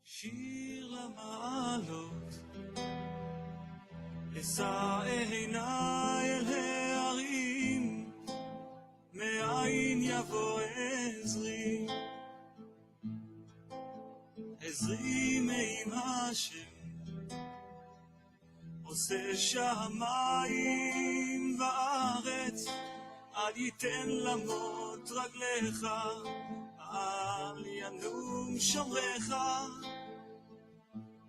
שיר למעלות, אשא עיניי אל ההרים, מאין יבוא עזרי, עזרי מעם השם, עושה שמיים וארץ, אל ייתן למות רגליך, אל ינום שומרך,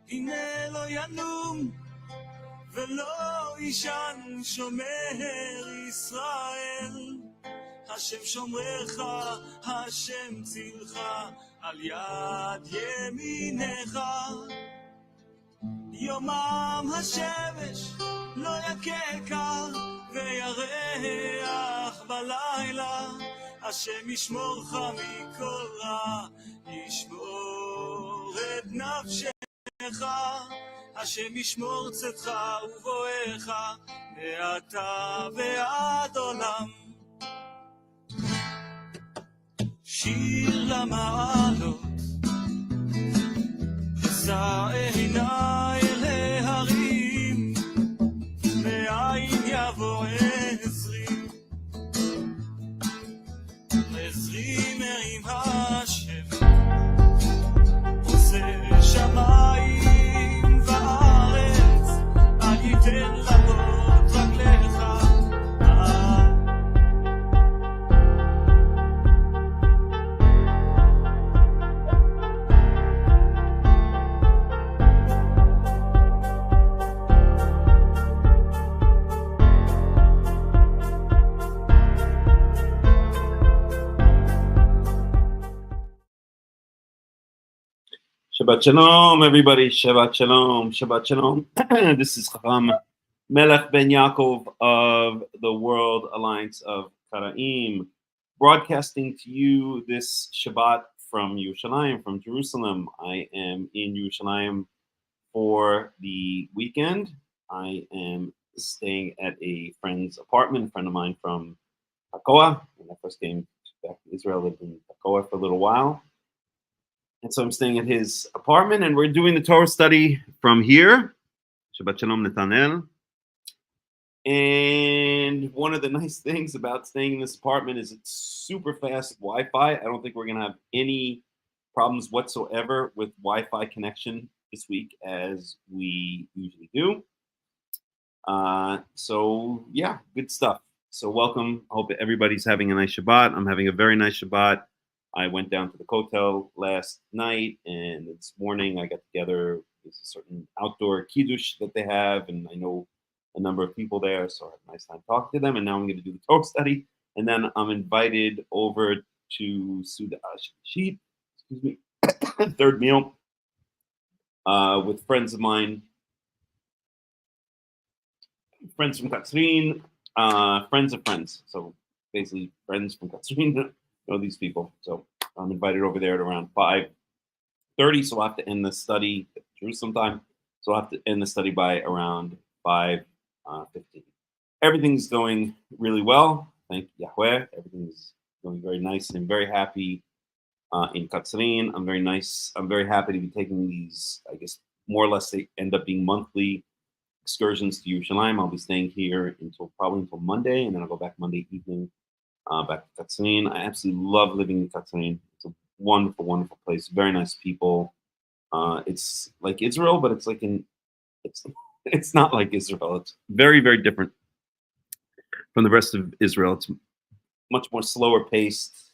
הנה לא ינום ולא ישן שומר ישראל, השם שומרך, השם צילך, על יד ימינך, יומם השמש לא יככה וירח בלילה, השם ישמורך מכל רע, ישמור את נפשך, השם ישמור צאתך ובואך, מעתה ועד עולם. שיר למעלות, אשא עיניי אל ההרים, מאין יבוא עזרי, עזרי מעם השם, עושה שמיים וארץ, אל ייתן למות רגליך, Shabbat Shalom, everybody. Shabbat Shalom. Shabbat Shalom. This is Hakham Melech ben Yaakov of the World Alliance of Qara'im, broadcasting to you this Shabbat from Yerushalayim, from Jerusalem. I am in Yerushalayim for the weekend. I am staying at a friend's apartment, a friend of mine from Hakoah. When I first came back to Israel, I lived in Hakoah for a little while. And so I'm staying at his apartment, and we're doing the Torah study from here. Shabbat Shalom, Netanel. And one of the nice things about staying in this apartment is it's super fast Wi-Fi. I don't think we're going to have any problems whatsoever with Wi-Fi connection this week, as we usually do. So yeah, good stuff. So welcome. I hope everybody's having a nice Shabbat. I'm having a very nice Shabbat. I went down to the Kotel last night, and this morning I got together. There's a certain outdoor kiddush that they have, and I know a number of people there, so I had a nice time talking to them. And now I'm going to do the Torah study, and then I'm invited over to Suda Sheep, third meal, with friends of mine, friends from Katzrin, friends of friends. So basically, friends from Katzrin. Know these people, so I'm invited over there at around 5:30. So I'll have to end the study at Jerusalem time. So I'll have to end the study by around 5:15. Everything's going really well. Thank Yahweh. Everything's going very nice. I'm very happy in Katzrin. I'm very happy to be taking these. I guess more or less they end up being monthly excursions to Yerushalayim. I'll be staying here until Monday, and then I'll go back Monday evening back to Katsarin. I absolutely love living in Katsarin. It's a wonderful, wonderful place. Very nice people. It's like Israel, but it's like it's not like Israel. It's very, very different from the rest of Israel. It's much more slower paced.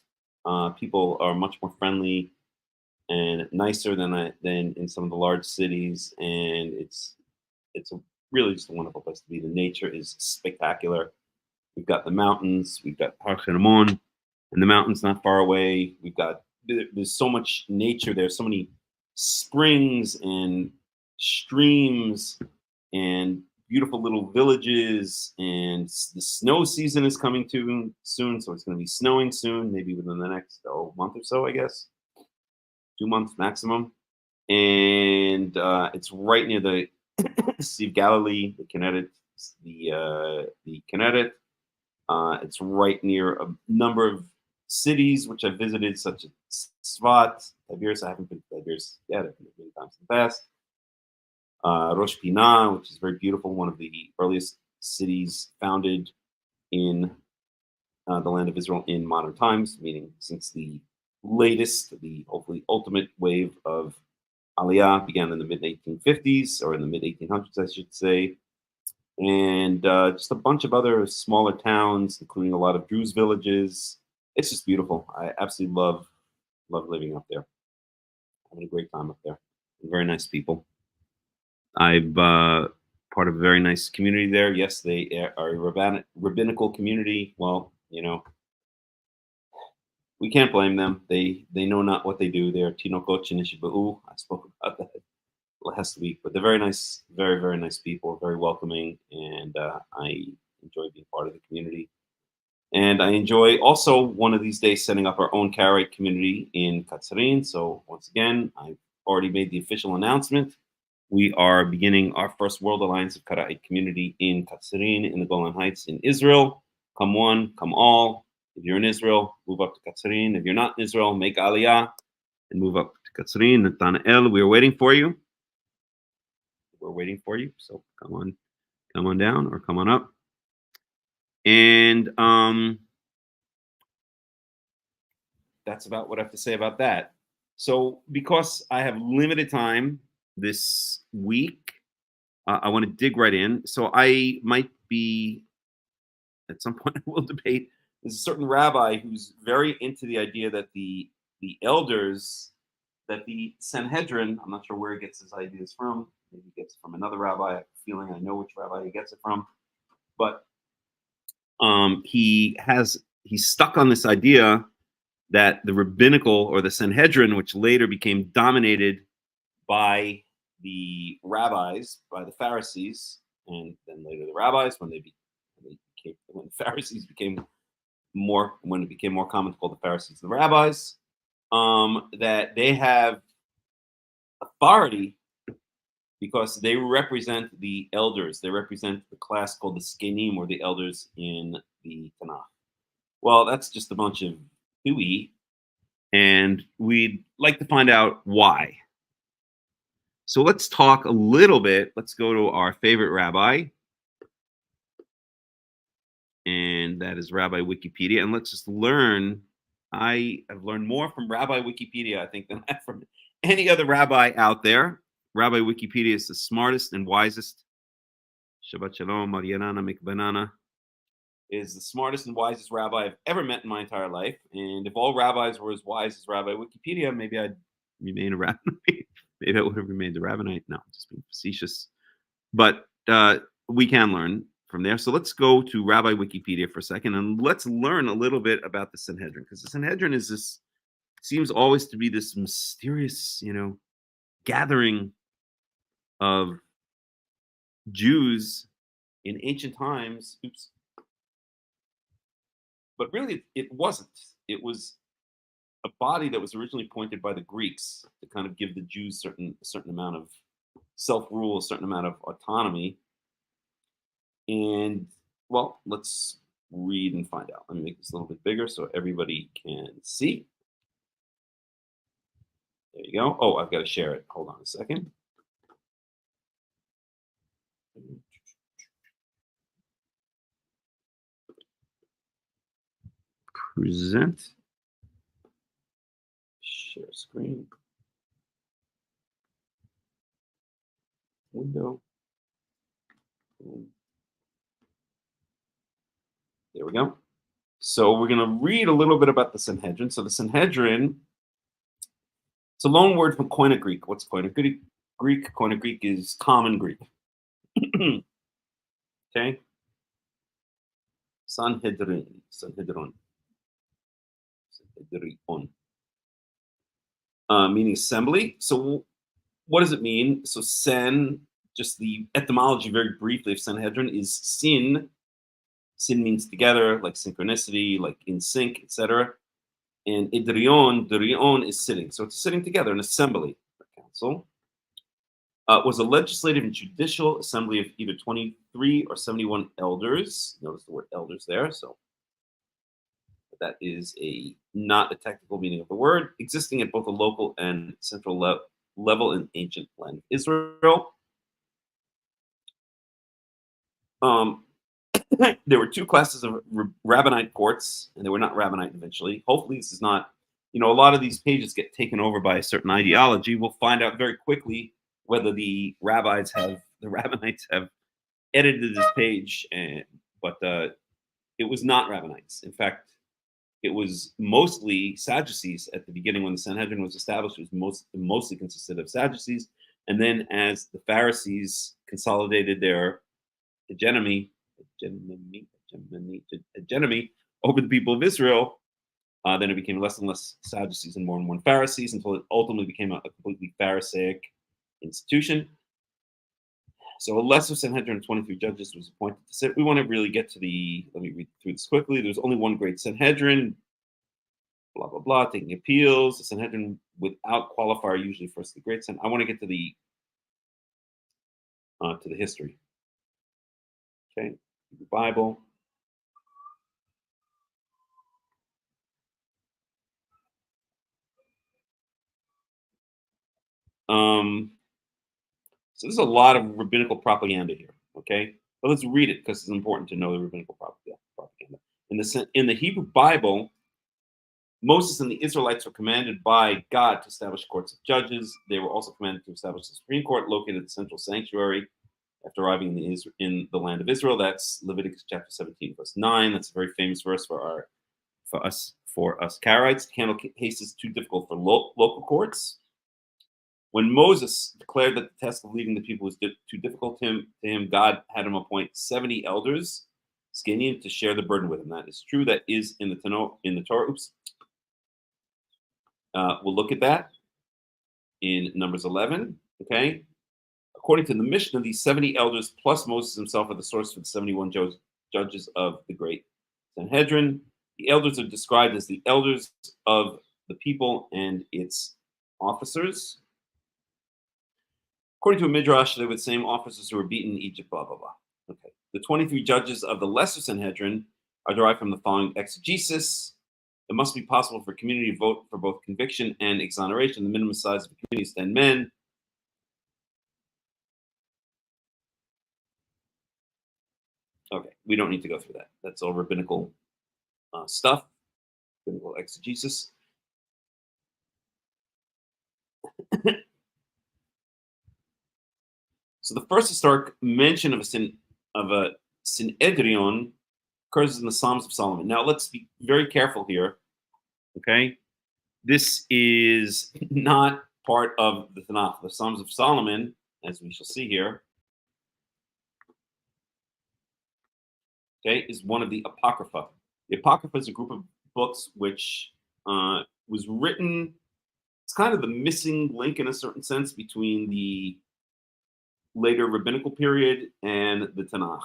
People are much more friendly and nicer than in some of the large cities, and it's a really just a wonderful place to be. The nature is spectacular. We've got the mountains, we've got Hakham, and the mountains not far away. There's so much nature there, so many springs and streams and beautiful little villages, and the snow season is coming to soon, so it's going to be snowing soon, maybe within the next month or so, I guess, 2 months maximum. And it's right near the Sea of Galilee, the Kinneret, the Kinneret. It's right near a number of cities which I've visited, such as Svat, Tiberias. I haven't been to Tiberias yet. I've been many times in the past. Rosh Pinah, which is very beautiful, one of the earliest cities founded in the land of Israel in modern times, meaning since the latest, the hopefully ultimate wave of Aliyah began in the mid-1850s, or in the mid-1800s, I should say. And just a bunch of other smaller towns, including a lot of Druze villages. It's just beautiful. I absolutely love living up there. Having a great time up there. Very nice people. I'm part of a very nice community there. Yes, they are a rabbinical community. Well, we can't blame them. They know not what they do. They are tinokot shenishba'u. I spoke about that last week, but they're very nice, very, very nice people, very welcoming, and I enjoy being part of the community. And I enjoy also one of these days setting up our own Karaite community in Katsarin. So once again, I've already made the official announcement. We are beginning our first World Alliance of Qara'im community in Katsarin in the Golan Heights in Israel. Come one, come all. If you're in Israel, move up to Katsarin. If you're not in Israel, make Aliyah and move up to Katsarin. Nathanael, we are waiting for you. We're waiting for you. So come on down or come on up. And that's about what I have to say about that. So because I have limited time this week, I want to dig right in. So I might be, at some point, we'll debate. There's a certain rabbi who's very into the idea that the elders, that the Sanhedrin, I'm not sure where he gets his ideas from. Maybe he gets it from another rabbi. I have a feeling I know which rabbi he gets it from. But he's stuck on this idea that the rabbinical, or the Sanhedrin, which later became dominated by the rabbis, by the Pharisees, and then later the rabbis, when the Pharisees became more, when it became more common to call the Pharisees the rabbis, that they have authority because they represent the elders. They represent the class called the Skenim, or the elders in the Tanakh. Well, that's just a bunch of hooey, and we'd like to find out why. So let's talk a little bit. Let's go to our favorite rabbi, and that is Rabbi Wikipedia. And let's just learn. I have learned more from Rabbi Wikipedia, I think, than from any other rabbi out there. Rabbi Wikipedia is the smartest and wisest. Shabbat Shalom, Marianana Mikbanana is the smartest and wisest rabbi I've ever met in my entire life. And if all rabbis were as wise as Rabbi Wikipedia, maybe I'd remain a rabbinite. Maybe I would have remained a rabbinite. No, just being facetious. But we can learn from there. So let's go to Rabbi Wikipedia for a second, and let's learn a little bit about the Sanhedrin, because the Sanhedrin is this, seems always to be this mysterious, gathering of Jews in ancient times. Oops. But really, it wasn't. It was a body that was originally appointed by the Greeks to kind of give the Jews a certain amount of self-rule, a certain amount of autonomy. And, well, let's read and find out. Let me make this a little bit bigger so everybody can see. There you go. Oh, I've got to share it. Hold on a second. present. Share screen. Window. Boom. There we go. So we're going to read a little bit about the Sanhedrin. So the Sanhedrin, it's a loan word from Koine Greek. What's Koine Greek? Koine Greek is common Greek. Okay. Sanhedrin. Meaning assembly. So what does it mean? So sen, just the etymology very briefly of Sanhedrin is sin. Sin means together, like synchronicity, like in sync, etc. And derion is sitting. So it's sitting together, an assembly, a council. Was a legislative and judicial assembly of either 23 or 71 elders. Notice the word elders there. So that is not a technical meaning of the word, existing at both a local and central level in ancient land of Israel. There were two classes of rabbinite courts, and they were not rabbinite eventually. Hopefully this is not, a lot of these pages get taken over by a certain ideology. We'll find out very quickly whether the rabbinites have edited this page, but it was not rabbinites. In fact, it was mostly Sadducees at the beginning when the Sanhedrin was established. It was mostly consisted of Sadducees. And then as the Pharisees consolidated their hegemony over the people of Israel, then it became less and less Sadducees and more Pharisees until it ultimately became a completely Pharisaic institution. So a lesser Sanhedrin of 23 judges was appointed to sit. We want to really get to let me read through this quickly. There's only one great Sanhedrin, blah, blah, blah, taking appeals. The Sanhedrin without qualifier usually first the great Sanhedrin. I want to get to the history. Okay, the Bible. So there's a lot of rabbinical propaganda here, okay? But let's read it because it's important to know the rabbinical propaganda. In the Hebrew Bible, Moses and the Israelites were commanded by God to establish courts of judges. They were also commanded to establish the Supreme Court located at the central sanctuary after arriving in the land of Israel. That's Leviticus chapter 17, verse 9. That's a very famous verse for us Karaites. To handle cases too difficult for local courts. When Moses declared that the task of leading the people was too difficult to him, God had him appoint 70 elders, Scanian, to share the burden with him. That is true. That is in the Torah. We'll look at that in Numbers 11. Okay. According to the Mishnah, these 70 elders plus Moses himself are the source for the 71 judges of the great Sanhedrin. The elders are described as the elders of the people and its officers. According to a midrash, they were the same officers who were beaten in Egypt, blah, blah, blah. Okay. The 23 judges of the lesser Sanhedrin are derived from the following exegesis. It must be possible for a community to vote for both conviction and exoneration. The minimum size of a community is 10 men. Okay, we don't need to go through that. That's all rabbinical stuff, rabbinical exegesis. So the first historic mention of a Sanhedrin occurs in the Psalms of Solomon. Now let's be very careful here. Okay, this is not part of the Tanakh. The Psalms of Solomon, as we shall see here, okay, is one of the Apocrypha. The Apocrypha is a group of books which was written. It's kind of the missing link in a certain sense between the later rabbinical period and the Tanakh.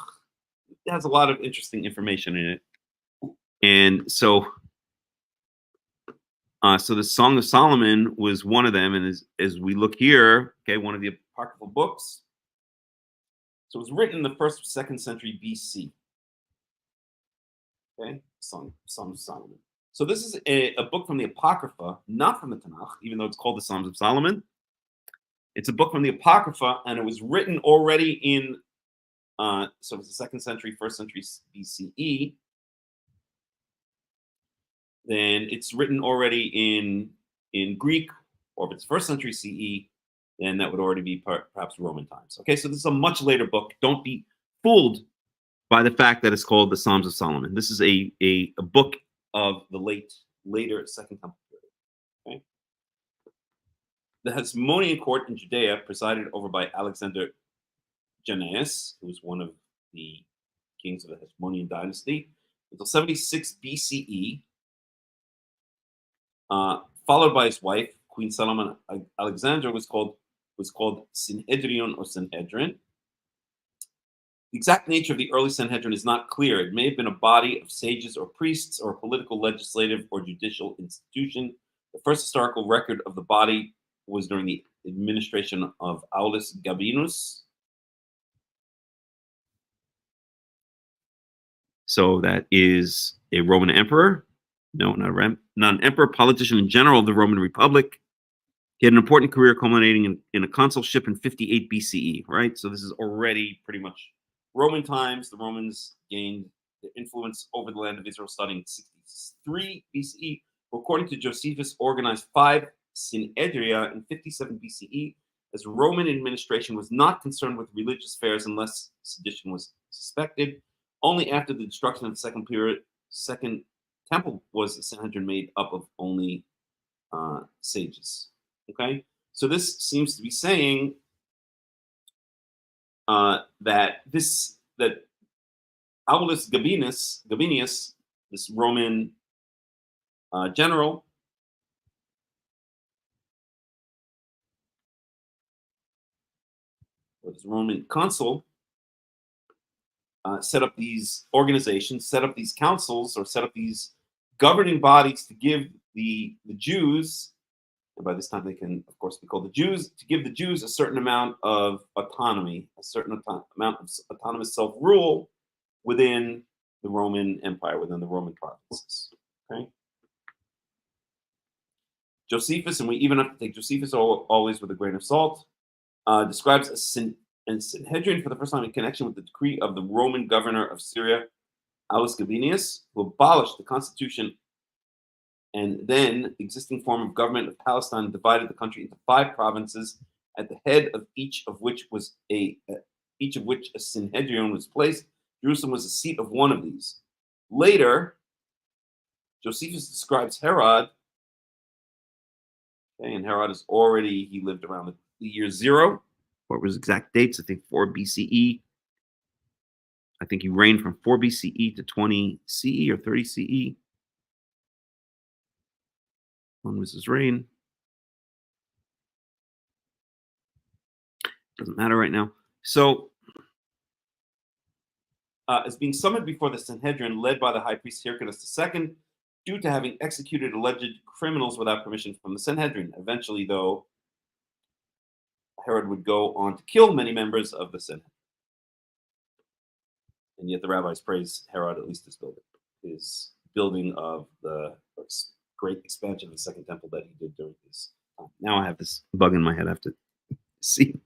It has a lot of interesting information in it. And so the Song of Solomon was one of them. And as we look here, okay, one of the apocryphal books. So it was written in the 1st or 2nd century BC. Okay, Song of Solomon. So this is a book from the Apocrypha, not from the Tanakh, even though it's called the Psalms of Solomon. It's a book from the Apocrypha, and it was written already in, so it's the 2nd century, 1st century BCE. then it's written already in Greek, or if it's first century CE, then that would already be perhaps Roman times. Okay, so this is a much later book. Don't be fooled by the fact that it's called the Psalms of Solomon. This is a book of the later Second Temple period. Okay? The Hasmonean court in Judea, presided over by Alexander Jannaeus, who was one of the kings of the Hasmonean dynasty, until 76 BCE, followed by his wife, Queen Solomon Alexandra, was called Sanhedrin or Sanhedrin. The exact nature of the early Sanhedrin is not clear. It may have been a body of sages or priests, or a political, legislative, or judicial institution. The first historical record of the body was during the administration of Aulus Gabinus. So that is a Roman emperor. No, not an emperor, politician in general of the Roman Republic. He had an important career culminating in a consulship in 58 BCE, right? So this is already pretty much Roman times. The Romans gained their influence over the land of Israel starting in 63 BCE. According to Josephus, organized 5 Synhedria in 57 BCE, as Roman administration was not concerned with religious affairs unless sedition was suspected. Only after the destruction of the Second Temple was the Sanhedrin made up of only sages. Okay, so this seems to be saying that Aulus Gabinius, this Roman general, or this Roman consul, set up these organizations, set up these councils, or set up these governing bodies to give the Jews, and by this time they can, of course, be called the Jews, to give the Jews a certain amount of autonomy, a certain amount of autonomous self-rule within the Roman Empire, within the Roman provinces. Okay. Josephus, and we even have to take Josephus always with a grain of salt, describes a Sanhedrin for the first time in connection with the decree of the Roman governor of Syria, Aulus Gabinius, who abolished the constitution and then existing form of government of Palestine, and divided the country into 5 provinces, at the head of each of which a Sanhedrin was placed. Jerusalem was the seat of one of these. Later, Josephus describes Herod. Okay, and Herod is already, he lived around the year 0. What was exact dates? I think 4 BCE. I think he reigned from 4 BCE to 20 CE or 30 CE. When was his reign? Doesn't matter right now. So, as being summoned before the Sanhedrin, led by the high priest Hyrcanus II, due to having executed alleged criminals without permission from the Sanhedrin. Eventually, though, Herod would go on to kill many members of the Sanhedrin. And yet the rabbis praise Herod, at least his building of the great expansion of the Second Temple that he did during his time. Now I have this bug in my head. I have to see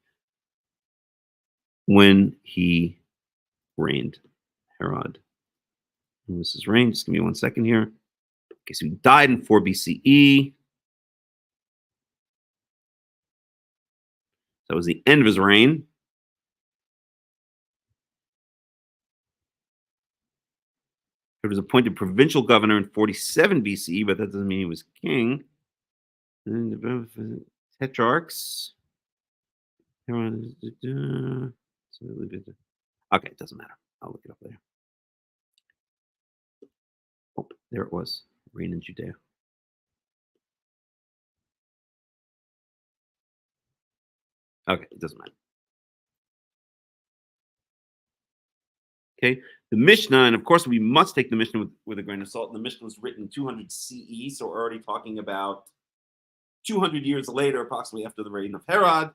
when he reigned, Herod. When was his reign? Just give me 1 second here. Okay, so he died in 4 BCE. That was the end of his reign. He was appointed provincial governor in 47 BCE, but that doesn't mean he was king. Tetrarchs. Okay, it doesn't matter. I'll look it up later. Oh, there it was. Reign in Judea. Okay, it doesn't matter. Okay, the Mishnah, and of course we must take the Mishnah with a grain of salt. And the Mishnah was written 200 CE, so we're already talking about 200 years later, approximately after the reign of Herod.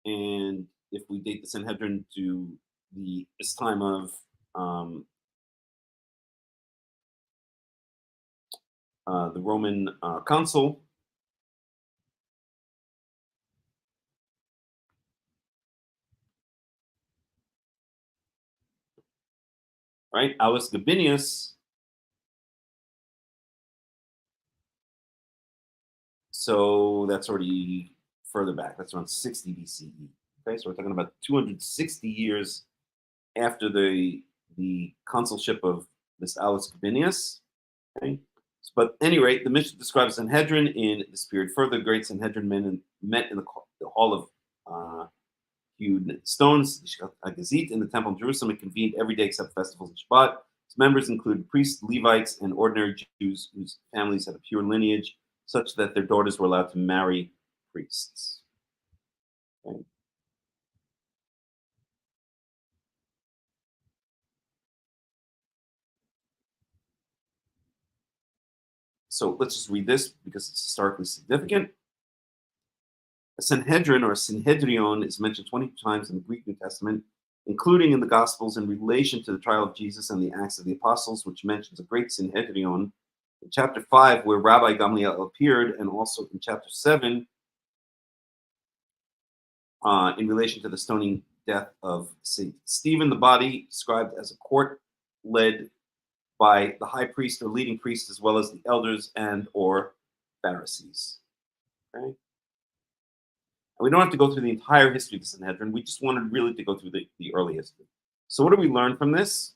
And if we date the Sanhedrin to this time of the Roman consul, right? Aulus Gabinius So that's already further back. That's around 60 BCE. Okay, so we're talking about 260 years after the consulship of this Aulus Gabinius. Okay, but at any rate, the Mishnah describes Sanhedrin in this period. Further, great Sanhedrin met in the hall of hewed stones, Agazit, in the temple in Jerusalem. It convened every day except festivals and Shabbat. Its members included priests, Levites, and ordinary Jews whose families had a pure lineage, such that their daughters were allowed to marry priests. Okay. So let's just read this because it's historically significant. A Sanhedrin or a Sanhedrion is mentioned 20 times in the Greek New Testament, including in the Gospels in relation to the trial of Jesus and the Acts of the Apostles, which mentions a great Sanhedrion. In chapter 5, where Rabbi Gamliel appeared, and also in chapter 7, in relation to the stoning death of St. Stephen, the body described as a court led by the high priest or leading priest, as well as the elders and or Pharisees. Okay? And we don't have to go through the entire history of the Sanhedrin. We just wanted really to go through the early history. So what do we learn from this?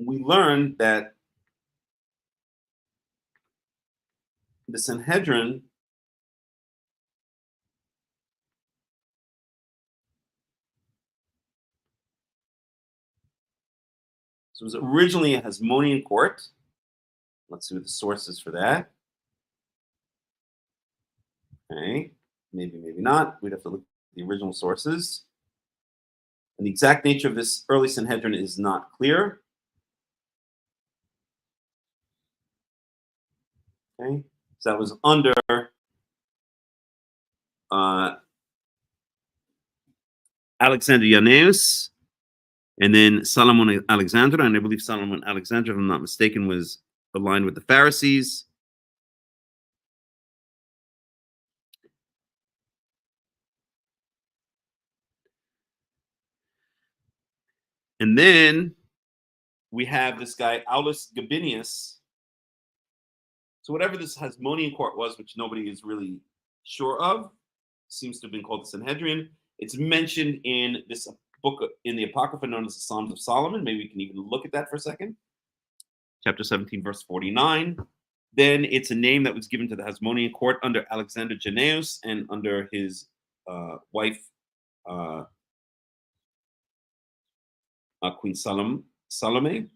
We learned that the Sanhedrin so it was originally a Hasmonean court. Let's see what the source is for that. Okay, maybe not. We'd have to look at the original sources. And the exact nature of this early Sanhedrin is not clear. Okay, so that was under Alexander Jannaeus, and then Solomon Alexander, and I believe Solomon Alexander, if I'm not mistaken, was aligned with the Pharisees. And then we have this guy, Aulus Gabinius. So whatever this Hasmonean court was, which nobody is really sure of, seems to have been called the Sanhedrin. It's mentioned in this book in the Apocrypha known as the Psalms of Solomon. Maybe we can even look at that for a second. Chapter 17, verse 49. Then it's a name that was given to the Hasmonean court under Alexander Jannaeus and under his wife, Queen Salome.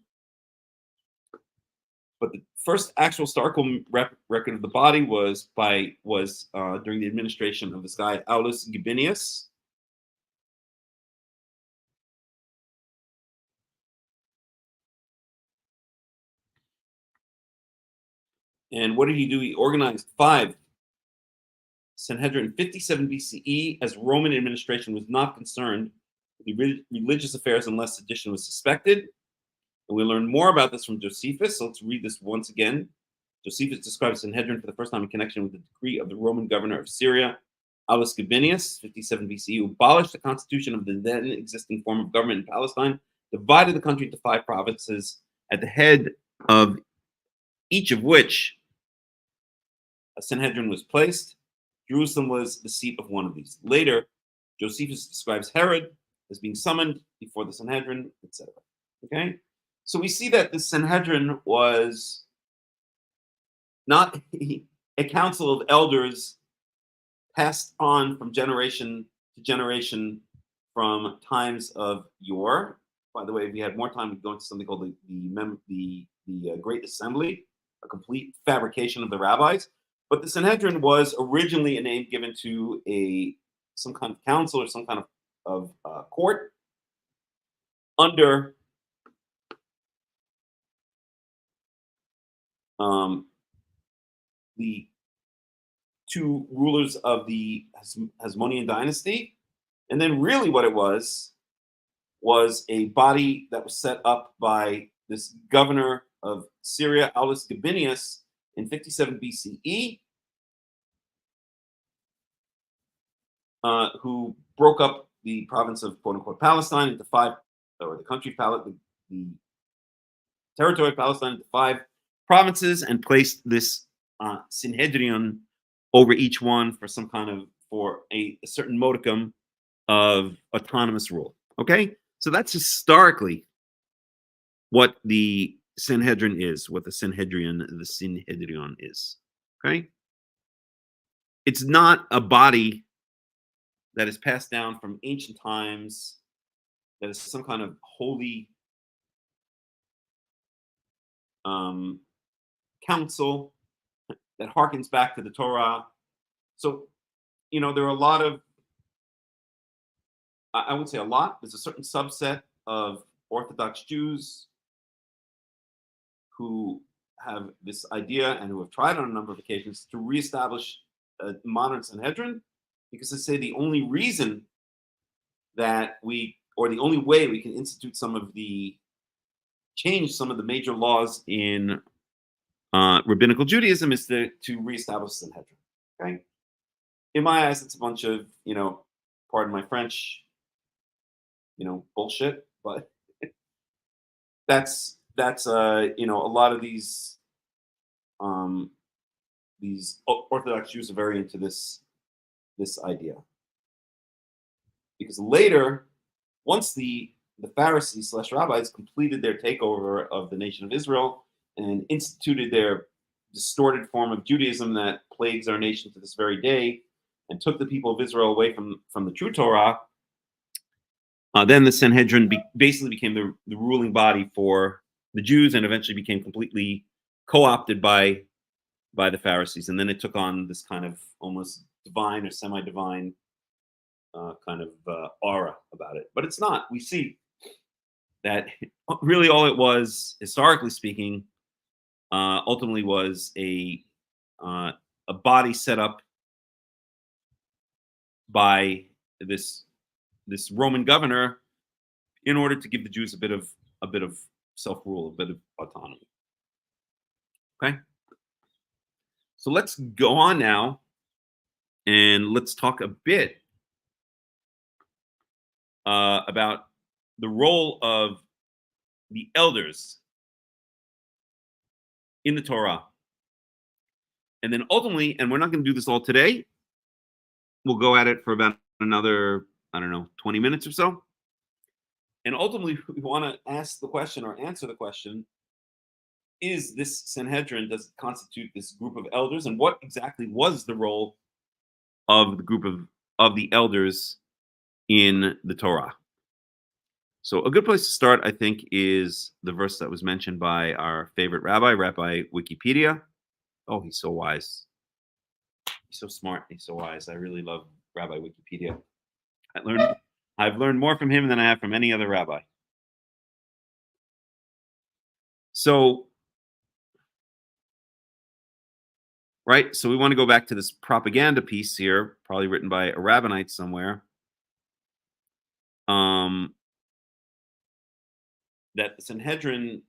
But the first actual historical record of the body was during the administration of this guy Aulus Gabinius. And what did he do? He organized 5 Sanhedrin in 57 BCE, as Roman administration was not concerned with religious affairs unless sedition was suspected. And we learn more about this from Josephus. So let's read this once again. Josephus describes Sanhedrin for the first time in connection with the decree of the Roman governor of Syria, Aulus Gabinius, 57 BCE, who abolished the constitution of the then existing form of government in Palestine, divided the country into 5 provinces, at the head of each of which a Sanhedrin was placed. Jerusalem was the seat of one of these. Later, Josephus describes Herod as being summoned before the Sanhedrin, etc. Okay? So we see that the Sanhedrin was not a council of elders passed on from generation to generation from times of yore. By the way, if we had more time, we'd go into something called the Great Assembly, a complete fabrication of the rabbis. But the Sanhedrin was originally a name given to some kind of council or some kind of court under the 2 rulers of the Hasmonean dynasty. And then really what it was a body that was set up by this governor of Syria, Aulus Gabinius, in 57 BCE, who broke up the province of quote-unquote Palestine into 5, or the country of Palestine, the territory of Palestine into 5 provinces and placed this Sanhedrin over each one for a certain modicum of autonomous rule. Okay, so that's historically what the Sanhedrin is, what the Sanhedrin is. Okay, it's not a body that is passed down from ancient times, that is some kind of holy council that harkens back to the Torah. So, there are a lot of, I would say a lot, there's a certain subset of Orthodox Jews who have this idea and who have tried on a number of occasions to reestablish a modern Sanhedrin, because they say the only reason that the only way we can change some of the major laws in rabbinical Judaism is to reestablish Sanhedrin. Okay, in my eyes, it's a bunch of pardon my French, bullshit. But that's a lot of these Orthodox Jews are very into this idea, because later, once the Pharisees / rabbis completed their takeover of the nation of Israel and instituted their distorted form of Judaism that plagues our nation to this very day, and took the people of Israel away from the true Torah, then the Sanhedrin basically became the ruling body for the Jews, and eventually became completely co-opted by the Pharisees. And then it took on this kind of almost divine or semi-divine kind of aura about it. But it's not. We see that really all it was, historically speaking, ultimately was a body set up by this Roman governor in order to give the Jews a bit of self-rule, a bit of autonomy. Okay, so let's go on now and let's talk a bit about the role of the elders in the Torah. And then ultimately, and we're not going to do this all today, we'll go at it for about another, 20 minutes or so. And ultimately, we want to ask the question or answer the question, is this Sanhedrin, does it constitute this group of elders? And what exactly was the role of the group of the elders in the Torah? So a good place to start, I think, is the verse that was mentioned by our favorite Rabbi Wikipedia. Oh, he's so wise. He's so smart. He's so wise. I really love Rabbi Wikipedia. I've learned more from him than I have from any other rabbi. So, right, so we want to go back to this propaganda piece here, probably written by a rabbinite somewhere. That the Sanhedrin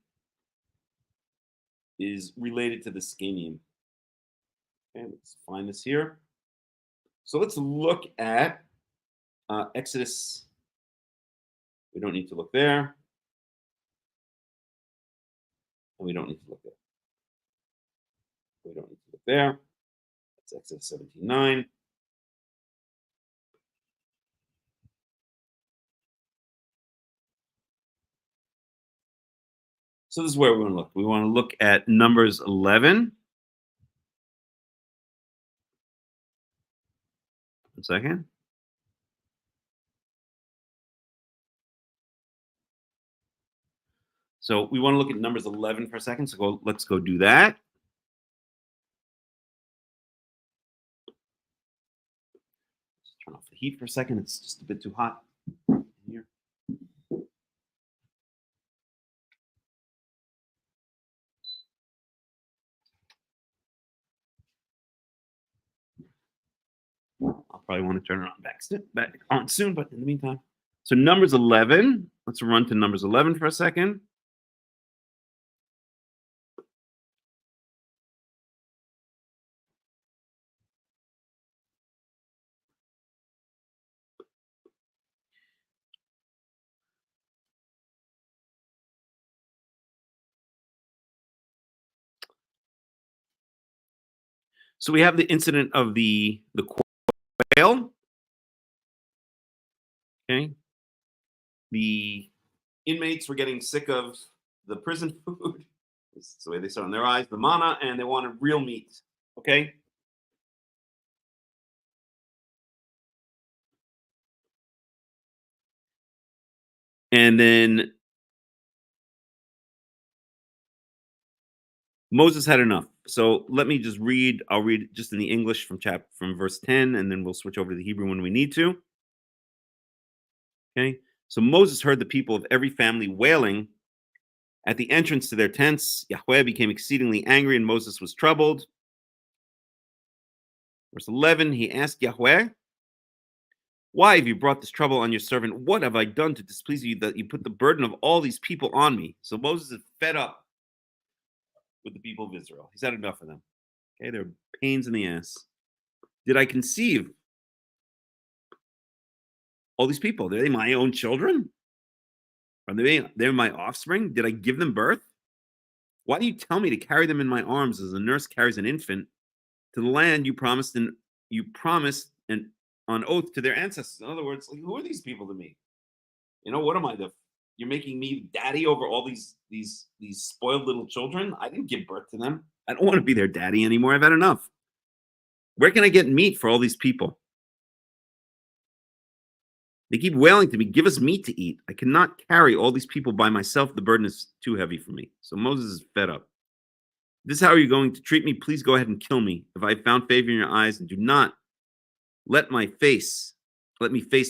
is related to the Schenium. Okay, let's find this here. So let's look at Exodus. We don't need to look there. And we don't need to look there. We don't need to look there. That's Exodus 17:9. So this is where we want to look. We want to look at Numbers 11. One second. So we want to look at Numbers 11 for a second. So let's go do that. Just turn off the heat for a second. It's just a bit too hot in here. I'll probably want to turn it back on soon, but in the meantime. So Numbers 11. Let's run to Numbers 11 for a second. So we have the incident of the quail. Okay. The inmates were getting sick of the prison food. It's the way they saw in their eyes, the manna, and they wanted real meat. Okay. And then Moses had enough. So let me just read. I'll read just in the English from verse 10, and then we'll switch over to the Hebrew when we need to. Okay. So Moses heard the people of every family wailing at the entrance to their tents. Yahweh became exceedingly angry, and Moses was troubled. Verse 11, he asked Yahweh, "Why have you brought this trouble on your servant? What have I done to displease you that you put the burden of all these people on me?" So Moses is fed up with the people of Israel. He's had enough of them. Okay, they're pains in the ass. Did I conceive all these people? Are they my own children? Are they're my offspring? Did I give them birth? Why do you tell me to carry them in my arms as a nurse carries an infant to the land you promised and on oath to their ancestors? In other words, like, who are these people to me? You know, what am I? You're making me daddy over all these spoiled little children? I didn't give birth to them. I don't want to be their daddy anymore. I've had enough. Where can I get meat for all these people? They keep wailing to me, "Give us meat to eat." I cannot carry all these people by myself. The burden is too heavy for me. So Moses is fed up. "This is how you're going to treat me? Please go ahead and kill me if I found favor in your eyes, and do not let me face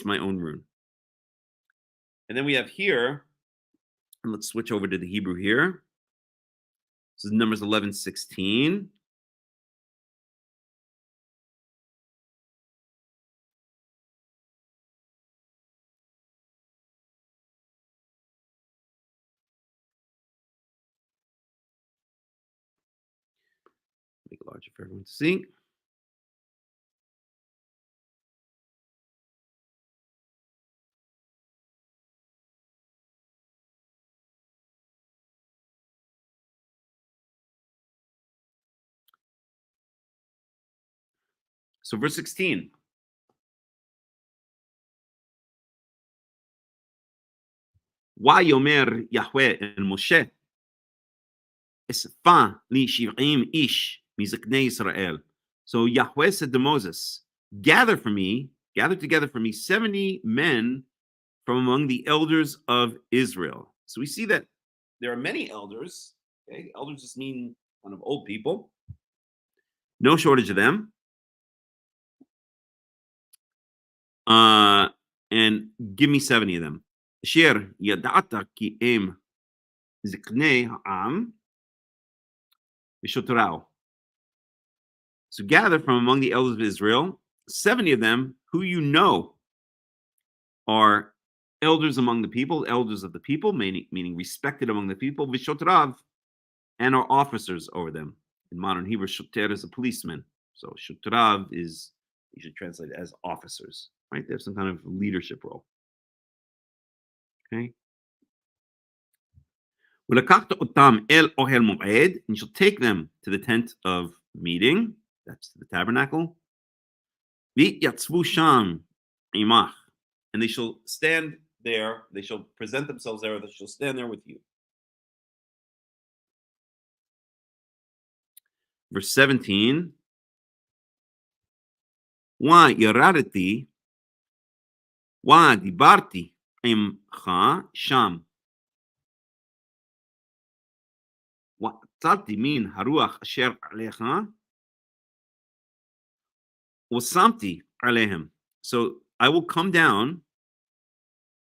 my own ruin." And then we have here, and let's switch over to the Hebrew here. This is Numbers 11:16. Make it larger for everyone to see. So verse 16. Yomer Yahweh el Moshe, Esfa li shiv'im ish mizaknei Israel. So Yahweh said to Moses, gather together for me 70 men from among the elders of Israel. So we see that there are many elders. Okay, elders just mean kind of old people. No shortage of them. And give me 70 of them. Asher yada'ata ki em ziknei ha'am v'shotorao. So gather from among the elders of Israel 70 of them who you know are elders among the people, elders of the people, meaning respected among the people, v'shotrav, and are officers over them. In modern Hebrew, shoter is a policeman. So shotrav is, you should translate it as officers, right? They have some kind of leadership role. Okay. And you shall take them to the tent of meeting, that's the tabernacle. And they shall stand there, they shall present themselves there, or they shall stand there with you. Verse 17. Wa yaradati wa dibarti imcha sham. Wa tzati min haruach asher alecha wasamti alehem. So I will come down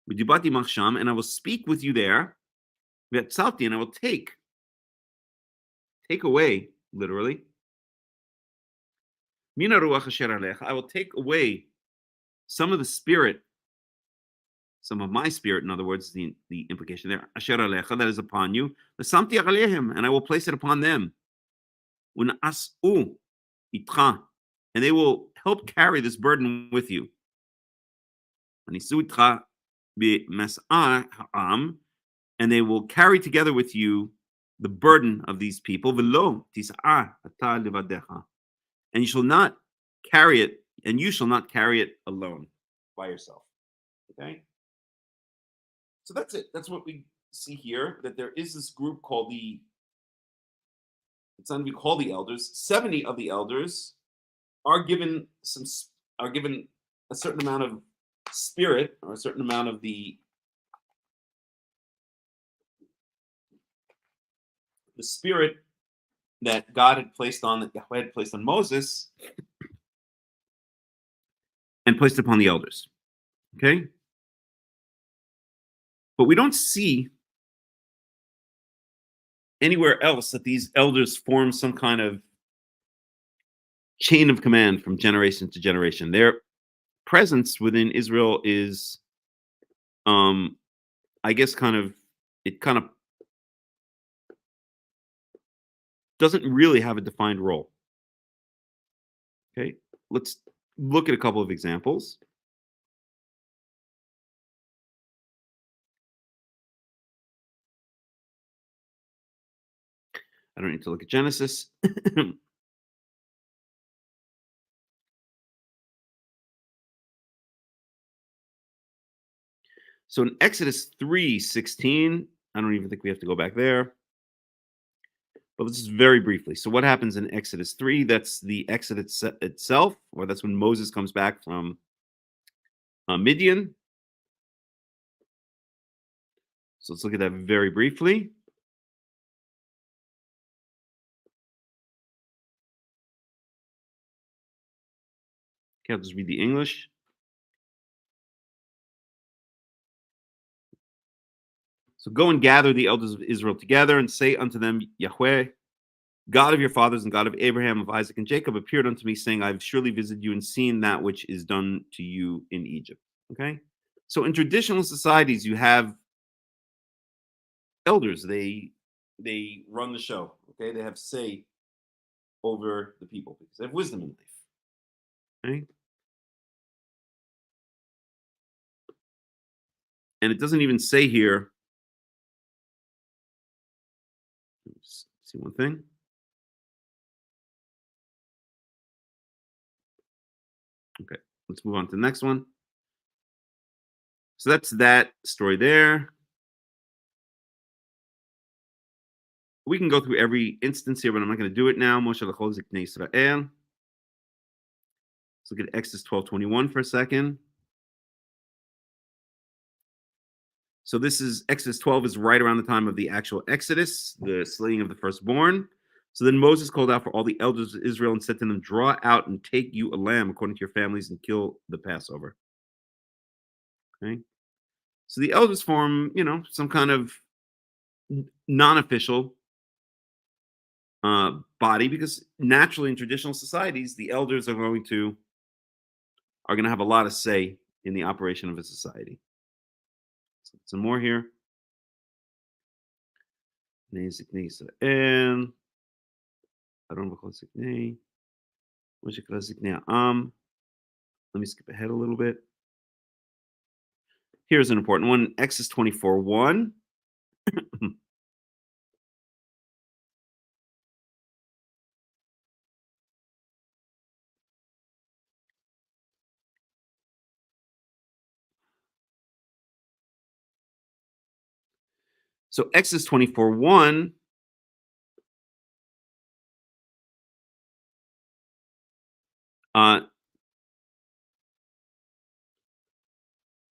with dibati machsham, and I will speak with you there. Ve'tzati, and I will take away, literally. Mina ruach asher alecha. I will take away some of the spirit, some of my spirit, in other words, the implication there, asher alecha, that is upon you, v'samti alehem, and I will place it upon them. Un'as'u itcha, and they will help carry this burden with you. Anisu itcha b'mas'ah ha'am, and they will carry together with you the burden of these people. V'lo tis'ah ata levadecha, and you shall not carry it, and you shall not carry it alone by yourself. Okay? So that's it. That's what we see here, that there is this group called it's not even called the elders. 70 of the elders are given a certain amount of spirit, or a certain amount of the spirit that God had placed on, that Yahweh had placed on Moses, and placed upon the elders. Okay? But we don't see anywhere else that these elders form some kind of chain of command from generation to generation. Their presence within Israel is, I guess, it kind of doesn't really have a defined role. Okay, let's look at a couple of examples. I don't need to look at Genesis. So in Exodus 3:16, I don't even think we have to go back there. But this is very briefly. So what happens in Exodus 3? That's the Exodus itself, or that's when Moses comes back from Midian. So let's look at that very briefly. Okay, I'll just read the English. So go and gather the elders of Israel together and say unto them, Yahweh, God of your fathers and God of Abraham, of Isaac, and Jacob, appeared unto me, saying, I have surely visited you and seen that which is done to you in Egypt. Okay? So in traditional societies, you have elders. They run the show. Okay? They have say over the people because they have wisdom in life. Okay? And it doesn't even say here. Let's see one thing. Okay, let's move on to the next one. So that's that story there. We can go through every instance here, but I'm not going to do it now. Moshe Lechol Ziknei Israel. Let's look at Exodus 12:21 for a second. So this is Exodus 12 is right around the time of the actual Exodus, the slaying of the firstborn. So then Moses called out for all the elders of Israel and said to them, draw out and take you a lamb according to your families and kill the Passover. Okay. So the elders form, some kind of non-official body, because naturally in traditional societies, the elders are going to have a lot of say in the operation of a society. So some more here. Let me skip ahead a little bit. Here's an important one. Exodus 24:1. So Exodus 24:1.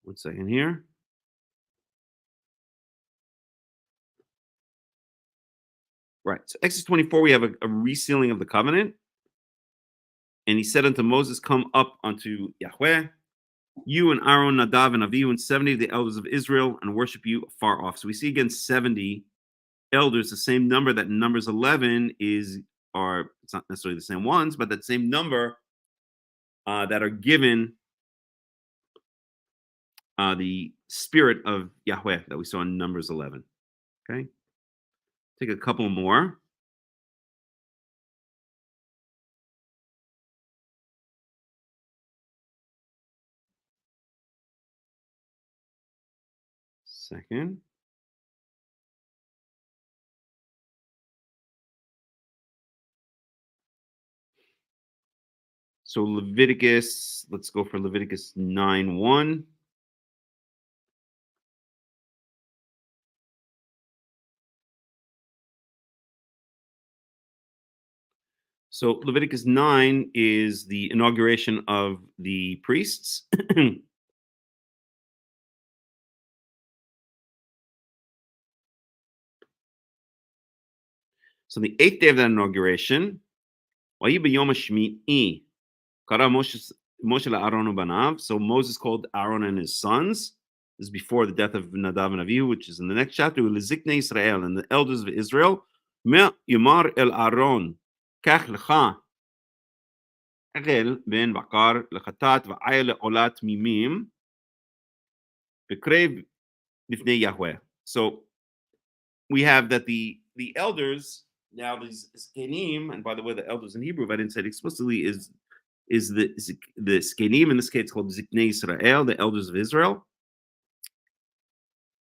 One second here. Right. So Exodus 24, we have a resealing of the covenant. And he said unto Moses, come up unto Yahweh, you and Aaron, Nadav, and Avihu, and 70 of the elders of Israel, and worship you afar off. So we see again 70 elders, the same number that in Numbers 11 it's not necessarily the same ones, but that same number that are given the spirit of Yahweh that we saw in Numbers 11. Okay. Take a couple more. Second. So Leviticus, let's go for Leviticus 9:1. So Leviticus 9 is the inauguration of the priests. So the 8th day of that inauguration, so Moses called Aaron and his sons. This is before the death of Nadav and Avihu, which is in the next chapter. Israel, and the elders of Israel, Yomar el Aaron, Kach lecha ben bakar lechatat va'ayel le'olat mimim v'krev b'fnei Yahweh. So we have that the elders, now these Skenim, and by the way, the elders in Hebrew, if I didn't say it explicitly, is the Skenim, in this case called Ziknei Israel, the elders of Israel.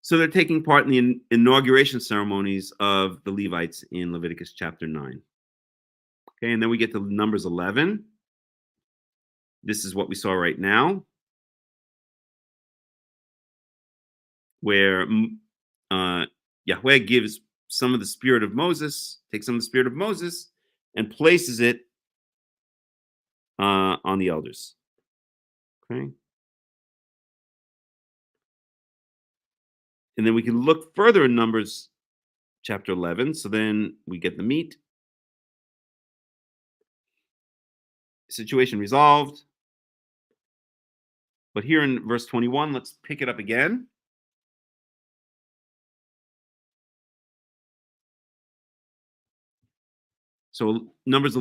So they're taking part in the inauguration ceremonies of the Levites in Leviticus chapter 9. Okay, and then we get to Numbers 11. This is what we saw right now, where Yahweh gives some of the spirit of Moses, takes some of the spirit of Moses, and places it on the elders. Okay. And then we can look further in Numbers chapter 11. So then we get the meat. Situation resolved. But here in verse 21, let's pick it up again. So Numbers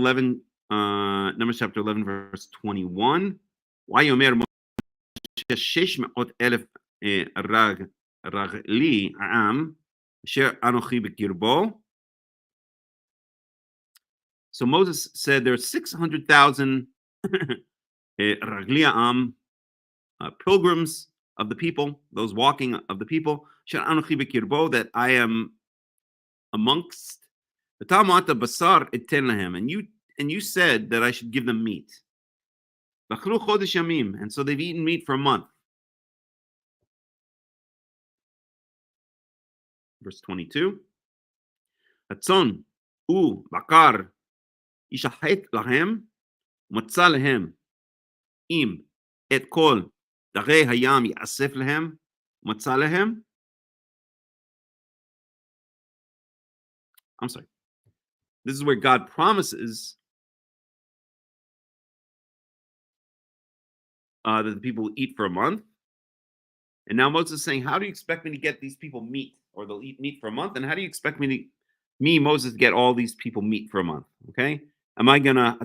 chapter 11, verse 21. Wayomer Moshe 600,000 ragli am asher anochi b'kirbo. So Moses said there are 600,000 ragli am, pilgrims of the people, those walking of the people, asher anochi b'kirbo, that I am amongst. And you said that I should give them meat. And so they've eaten meat for a month. Verse 22. Hatzon u bakar yishachet lahem matzah lehem im et kol darei hayam yasef lehem matzah lehem. I'm sorry. This is where God promises that the people will eat for a month. And now Moses is saying, how do you expect me to get these people meat? Or they'll eat meat for a month. And how do you expect Moses, to get all these people meat for a month? Okay? Am I gonna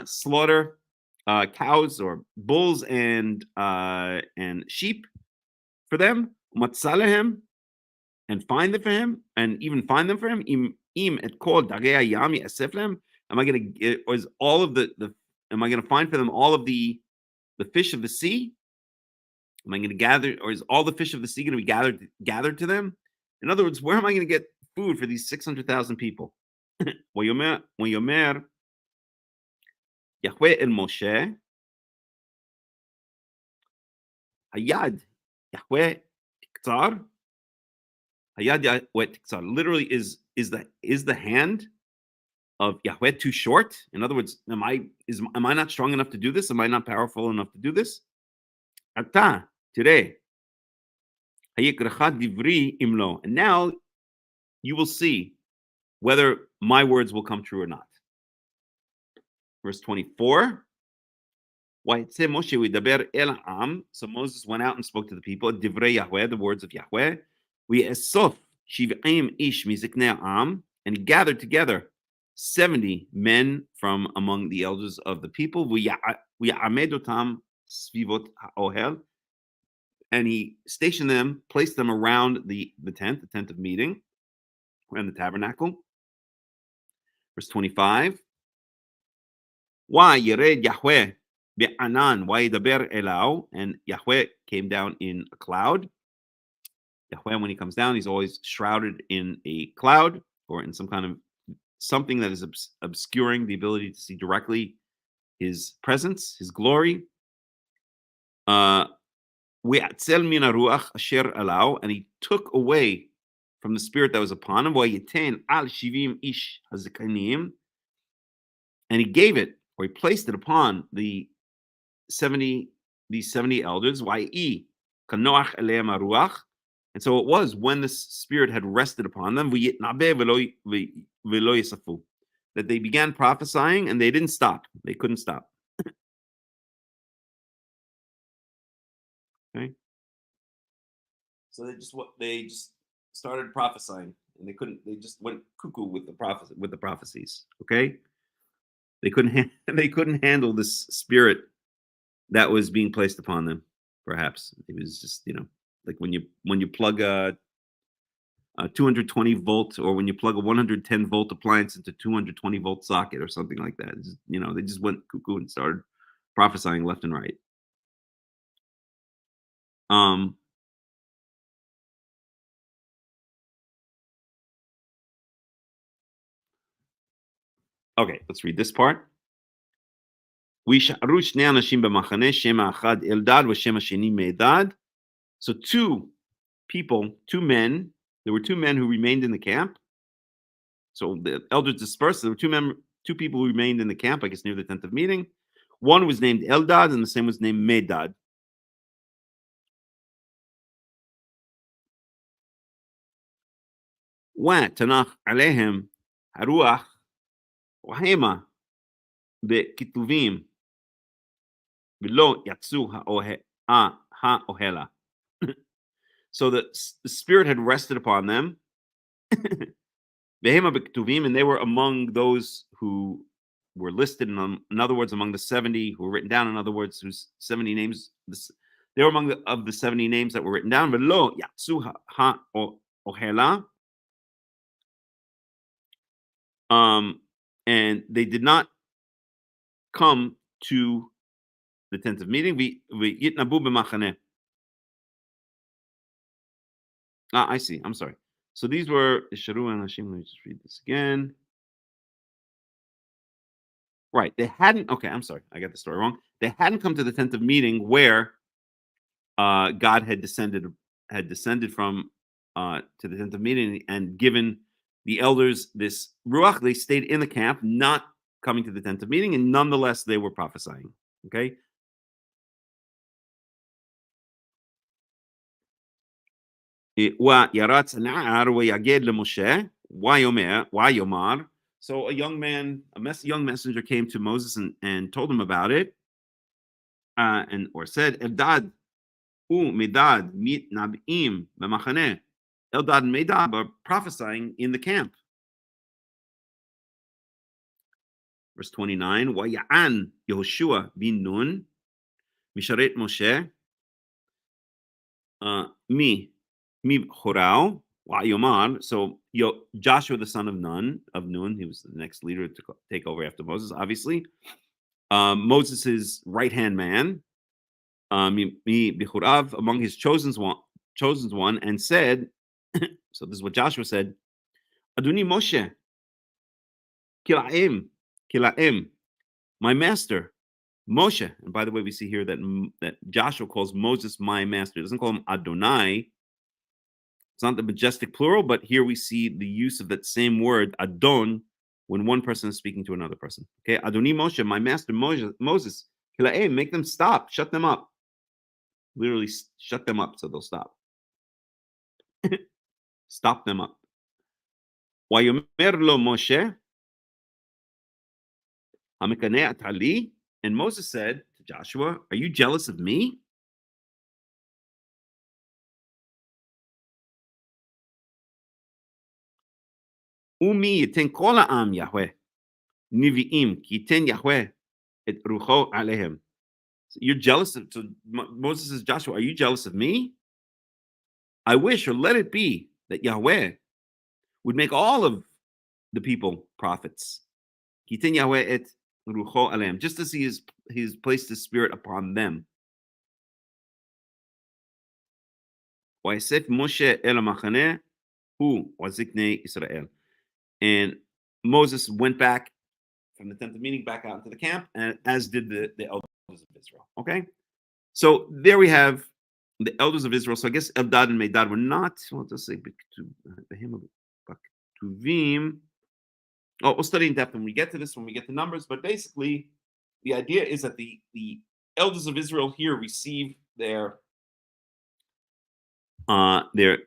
slaughter cows or bulls and sheep for them? And find them for him, and even find them for him. Am I gonna is all of the am I gonna find for them all of the fish of the sea? Am I going to gather, or is all the fish of the sea going to be gathered to them? In other words, where am I going to get food for these 600,000 people? Wayomer Yahweh el Moshe Hayad Yahweh Tiktzar. Hayad Yahweh Tiktzar literally is the hand of Yahweh too short? In other words, am I not strong enough to do this? Am I not powerful enough to do this? Ata, today. And now you will see whether my words will come true or not. Verse 24. So Moses went out and spoke to the people, Divrei Yahweh, the words of Yahweh. And he gathered together 70 men from among the elders of the people. And he stationed them, placed them around the tent of meeting, around the tabernacle. Verse 25. Why Yered Yahweh be'anan, why Yedaber Elau, and Yahweh came down in a cloud. Yahweh, when he comes down, he's always shrouded in a cloud or in some kind of something that is obscuring the ability to see directly his presence, his glory. And he took away from the spirit that was upon him, and he gave it, or he placed it upon these 70 elders. And so it was when the spirit had rested upon them that they began prophesying, and they didn't stop. They couldn't stop. Okay. So they just started prophesying, and they couldn't. They just went cuckoo with the prophecies. Okay. They couldn't handle this spirit that was being placed upon them. Perhaps it was just, like when you plug a 220 volt, or when you plug a 110 volt appliance into 220 volt socket or something like that. Just, they just went cuckoo and started prophesying left and right. Okay, let's read this part. So two men, there were two men who remained in the camp. So the elders dispersed. There were two people who remained in the camp, I guess near the tent of meeting. One was named Eldad, and the same was named Medad. Tanach-only haruach wahema bekituvim v'lo yatsu ha'ohela. So the spirit had rested upon them, and they were among those who were listed, in other words, among the 70 who were written down, in other words, whose 70 names, they were among the 70 names that were written down. V'lo yatsu ha'ohela. And they did not come to the tent of meeting. I see. I'm sorry. So these were Isharu and Hashim. Let me just read this again. Right. They hadn't. Okay, I'm sorry. I got the story wrong. They hadn't come to the tent of meeting where God had descended from to the tent of meeting and given the elders this ruach. They stayed in the camp, not coming to the tent of meeting, and nonetheless they were prophesying. Okay. So a young messenger came to Moses and told him about it, or said, Eldad Medad mit nabim b'machaneh. Eldad and Medad are prophesying in the camp. Verse 29, Waya'an Yehoshua bin Nun misharet Moshe mi Chorao Wa'yomar. So Joshua the son of Nun, he was the next leader to take over after Moses, obviously. Moses' right-hand man, mi Bichurav, among his chosen one, and said, so this is what Joshua said, Aduni Moshe, Kilaim, my master, Moshe. And by the way, we see here that Joshua calls Moses my master. He doesn't call him Adonai. It's not the majestic plural, but here we see the use of that same word, Adon, when one person is speaking to another person. Okay, Adoni Moshe, my master Moses, Kilaim, make them stop, shut them up. Literally shut them up so they'll stop. Stop them up. Wayomer lo Moshe, and Moses said to Joshua, are you jealous of me? Umi yiten kol ha'am Yahweh nivi'im ki yiten Yahweh et rucho alehem. You're jealous of, so Moses says, Joshua, are you jealous of me? I wish, or let it be, that Yahweh would make all of the people prophets. Ki yiten Yahweh et rucho alehem, just as he has placed his spirit upon them. Wa'asef Moshe el ha'machaneh hu waziknei Israel. And Moses went back from the tent of meeting back out into the camp, and as did the elders of Israel. Okay, so there we have the elders of Israel. So I guess Eldad and Medad were not. Well, let's say the hymn of Tuvim. Oh, we'll study in depth when we get to this, when we get to Numbers. But basically, the idea is that the elders of Israel here receive the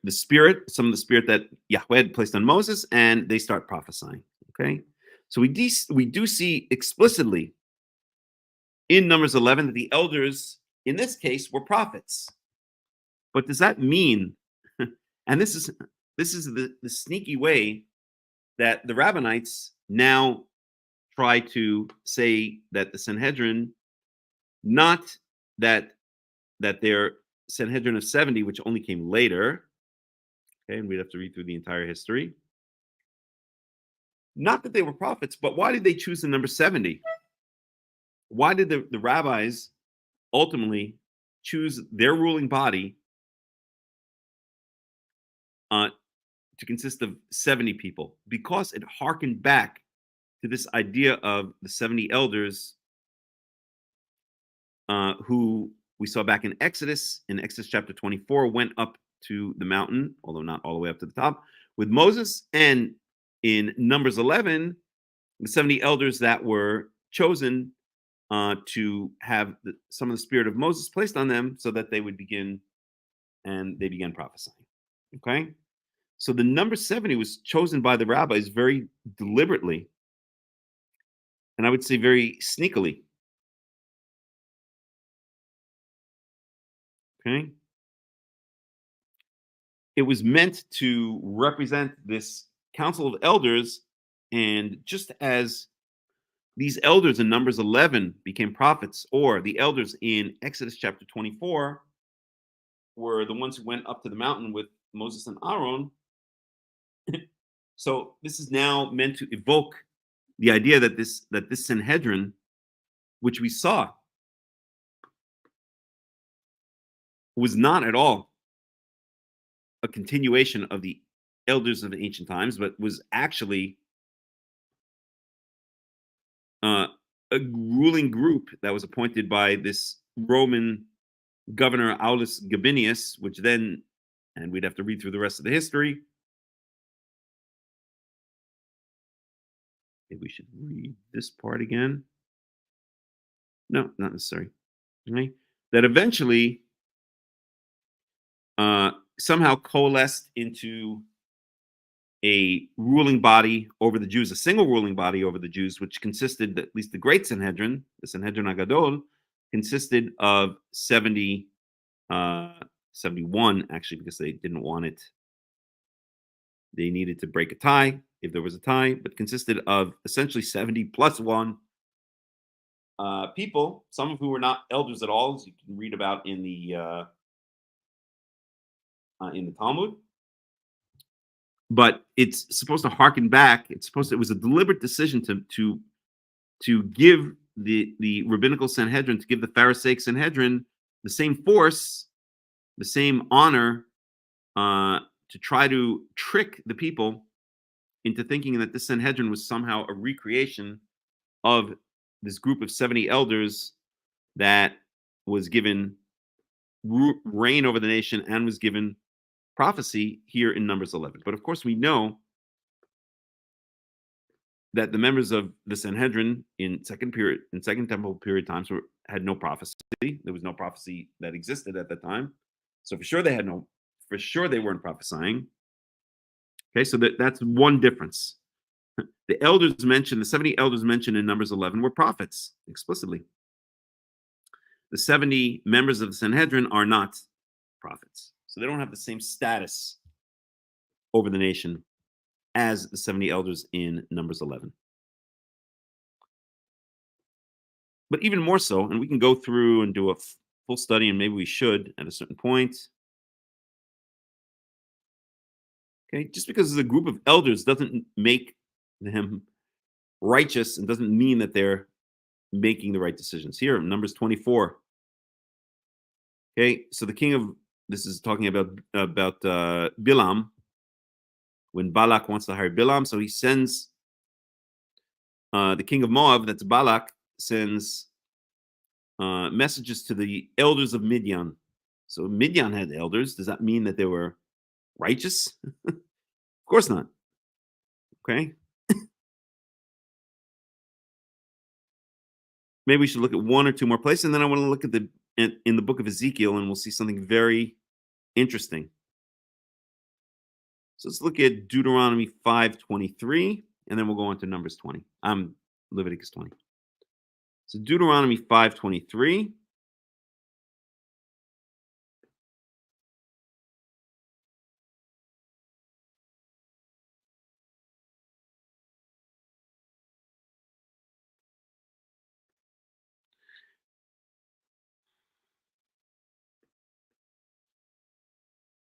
spirit, some of the spirit that Yahweh had placed on Moses, and they start prophesying. Okay, so we do see explicitly in Numbers 11 that the elders in this case were prophets. But does that mean? And this is the sneaky way that the Rabbinites now try to say that the Sanhedrin, not that their Sanhedrin of 70, which only came later, okay, and we'd have to read through the entire history. Not that they were prophets, but why did they choose the number 70? Why did the rabbis ultimately choose their ruling body to consist of 70 people? Because it harkened back to this idea of the 70 elders who we saw back in Exodus chapter 24, went up to the mountain, although not all the way up to the top, with Moses. And in Numbers 11, the 70 elders that were chosen to have some of the spirit of Moses placed on them so that they would begin, and they began prophesying. Okay? So the number 70 was chosen by the rabbis very deliberately, and I would say very sneakily. Okay? It was meant to represent this council of elders, and just as these elders in Numbers 11 became prophets, or the elders in Exodus chapter 24 were the ones who went up to the mountain with Moses and Aaron. So this is now meant to evoke the idea that this Sanhedrin, which we saw, was not at all a continuation of the elders of the ancient times, but was actually a ruling group that was appointed by this Roman governor Aulus Gabinius, which then, and we'd have to read through the rest of the history. Maybe we should read this part again. No, not necessary. Okay. That eventually somehow coalesced into a ruling body over the Jews, a single ruling body over the Jews, which consisted, at least the Great Sanhedrin, the Sanhedrin Agadol, consisted of 71, actually, because they didn't want it. They needed to break a tie if there was a tie, but consisted of essentially 70 plus one people, some of who were not elders at all, as you can read about in the Talmud. But it's supposed to harken back. It was a deliberate decision to give the rabbinical Sanhedrin, to give the Pharisaic Sanhedrin the same force, the same honor, to try to trick the people into thinking that this Sanhedrin was somehow a recreation of this group of 70 elders that was given reign over the nation and was given prophecy here in Numbers 11. But of course, we know that the members of the Sanhedrin in Second Temple period times had no prophecy. There was no prophecy that existed at that time. So for sure they weren't prophesying. Okay, so that's one difference. The elders mentioned, the 70 elders mentioned in Numbers 11 were prophets explicitly. The 70 members of the Sanhedrin are not prophets. So they don't have the same status over the nation as the 70 elders in Numbers 11. But even more so, and we can go through and do a full study, and maybe we should at a certain point. Okay, just because it's a group of elders doesn't make them righteous, and doesn't mean that they're making the right decisions. Here, Numbers 24. Okay, so the king of, this is talking about Bilam, when Balak wants to hire Bilam, so he sends the king of Moab, that's Balak, sends messages to the elders of Midian. So Midian had elders. Does that mean that they were righteous? Of course not. Okay. Maybe we should look at one or two more places, and then I want to look at in the book of Ezekiel, and we'll see something very interesting. So let's look at Deuteronomy 5:23, and then we'll go on to Numbers 20. Leviticus 20. So Deuteronomy 5:23.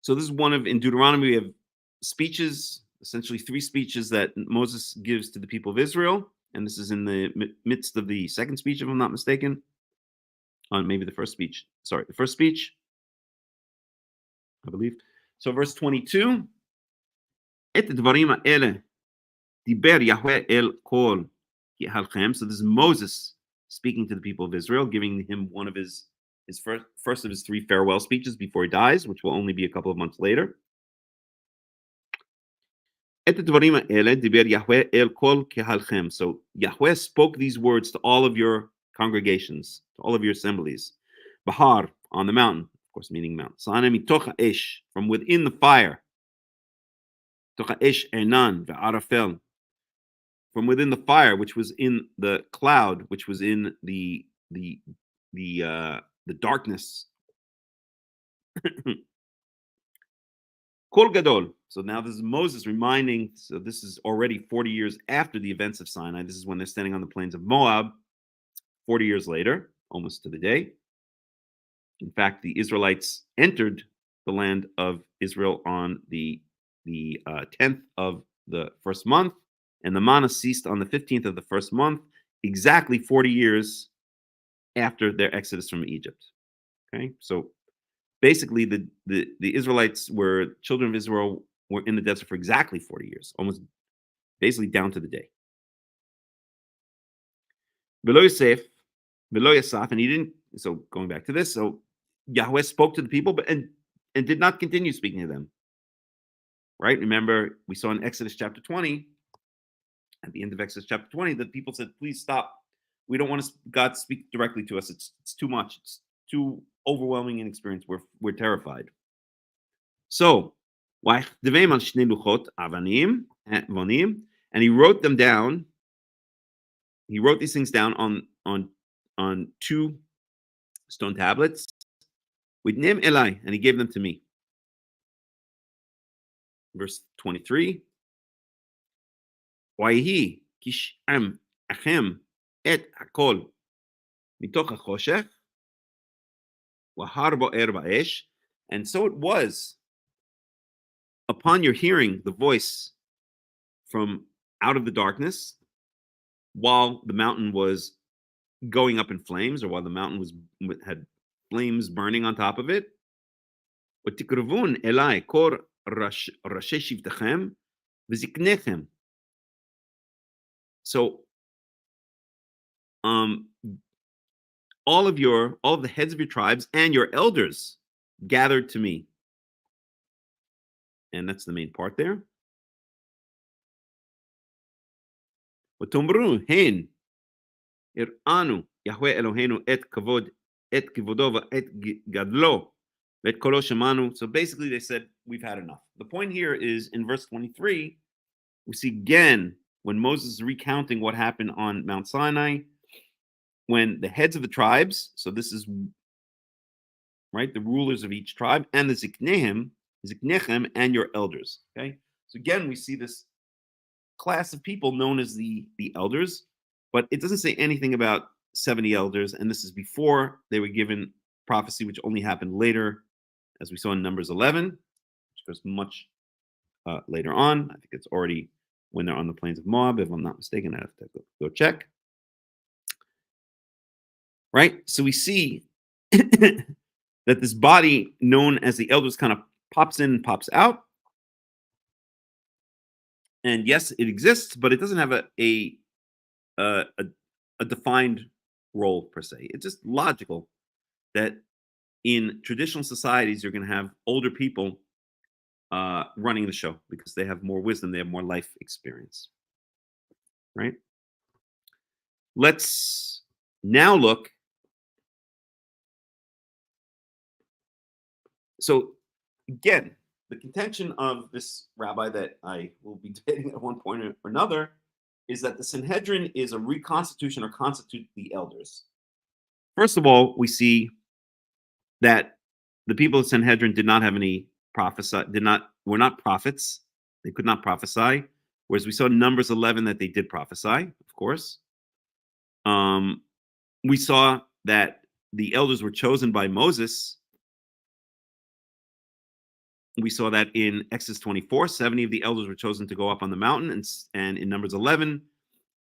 So this is in Deuteronomy, we have speeches, essentially 3 speeches that Moses gives to the people of Israel. And this is in the midst of the second speech, if I'm not mistaken. Maybe the first speech. Sorry, the first speech, I believe. So verse 22. Et dvarim ha'ele diber Yahweh el kol yehalchem. So this is Moses speaking to the people of Israel, giving him one of his first of his 3 farewell speeches before he dies, which will only be a couple of months later. So Yahweh spoke these words to all of your congregations, to all of your assemblies. Bahar, on the mountain, of course, meaning mount. From within the fire. From within the fire, which was in the cloud, which was in the darkness. Kol Gadol. So now this is Moses reminding, so this is already 40 years after the events of Sinai. This is when they're standing on the plains of Moab, 40 years later, almost to the day. In fact, the Israelites entered the land of Israel on the 10th of the first month, and the manna ceased on the 15th of the first month, exactly 40 years after their exodus from Egypt. Okay, so basically the Israelites children of Israel were in the desert for exactly 40 years, almost basically down to the day. Below Yosef, and he didn't, so going back to this, so Yahweh spoke to the people, but and did not continue speaking to them. Right? Remember, we saw in Exodus chapter 20, at the end of Exodus chapter 20, that people said, please stop. We don't want God to speak directly to us. It's too much. It's too overwhelming an experience. We're terrified. So, and he wrote them down. He wrote these things down on 2 stone tablets. With Nim Eli, and he gave them to me. Verse 23. Waihi kishem achem et hakol mitoch hachoshech wahar bo'er ba'esh. And so it was, upon your hearing the voice from out of the darkness, while the mountain was going up in flames, or while the mountain had flames burning on top of it. V'tikruvun elai kor rashi shivtachem v'ziknechem. So, all of the heads of your tribes and your elders gathered to me. And that's the main part there. V'tomru hen ir'anu Yahweh Eloheinu et kavod et kivodo et gadlo et kolo shemanu. So basically they said, we've had enough. The point here is in verse 23, we see again when Moses is recounting what happened on Mount Sinai, when the heads of the tribes, so this is right, the rulers of each tribe, and the ziknechem, and your elders. Okay, so again we see this class of people known as the elders, but it doesn't say anything about 70 elders, and this is before they were given prophecy, which only happened later, as we saw in Numbers 11, which goes much later on. I think it's already when they're on the plains of Moab, if I'm not mistaken. I have to go check. Right? So we see that this body known as the elders kind of pops in and pops out. And yes, it exists, but it doesn't have a a defined role per se. It's just logical that in traditional societies you're going to have older people running the show because they have more wisdom, they have more life experience, right? Let's now look. So again, the contention of this rabbi that I will be debating at one point or another is that the Sanhedrin is a reconstitution or constitute the elders. First of all, we see that the people of Sanhedrin did not have any were not prophets. They could not prophesy. Whereas we saw in Numbers 11 that they did prophesy, of course. We saw that the elders were chosen by Moses. We saw that in Exodus 24, 70 of the elders were chosen to go up on the mountain. And in Numbers 11,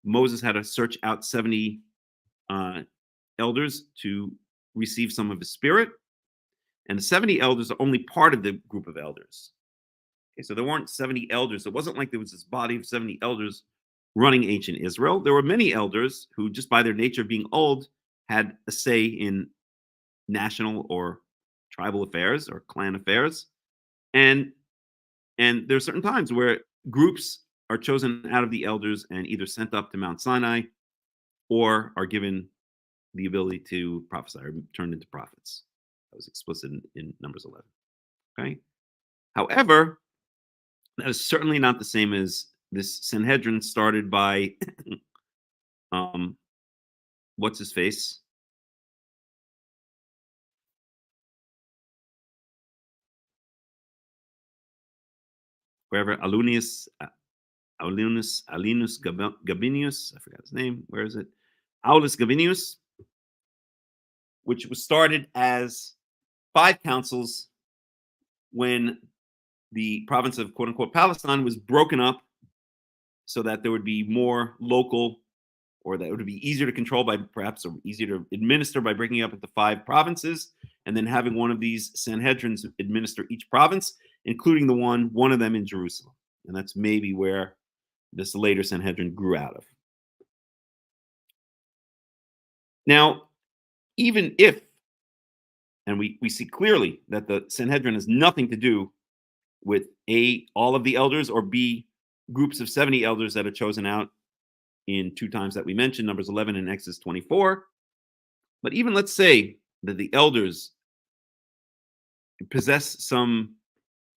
Moses had to search out 70 elders to receive some of his spirit. And the 70 elders are only part of the group of elders. Okay, so there weren't 70 elders. It wasn't like there was this body of 70 elders running ancient Israel. There were many elders who, just by their nature of being old, had a say in national or tribal affairs or clan affairs. And there are certain times where groups are chosen out of the elders and either sent up to Mount Sinai or are given the ability to prophesy or turned into prophets. That was explicit in Numbers 11. Okay. However, that is certainly not the same as this Sanhedrin started by what's his face? Wherever Alinus Gabinius, I forgot his name. Where is it? Aulus Gabinius, which was started as 5 councils when the province of quote unquote Palestine was broken up so that there would be more local, or that it would be easier to control by perhaps, or easier to administer by breaking up into 5 provinces and then having one of these Sanhedrins administer each province, including one of them in Jerusalem. And that's maybe where this later Sanhedrin grew out of. Now, even if, and we see clearly that the Sanhedrin has nothing to do with A, all of the elders, or B, groups of 70 elders that are chosen out in 2 times that we mentioned, Numbers 11 and Exodus 24. But even let's say that the elders possess some,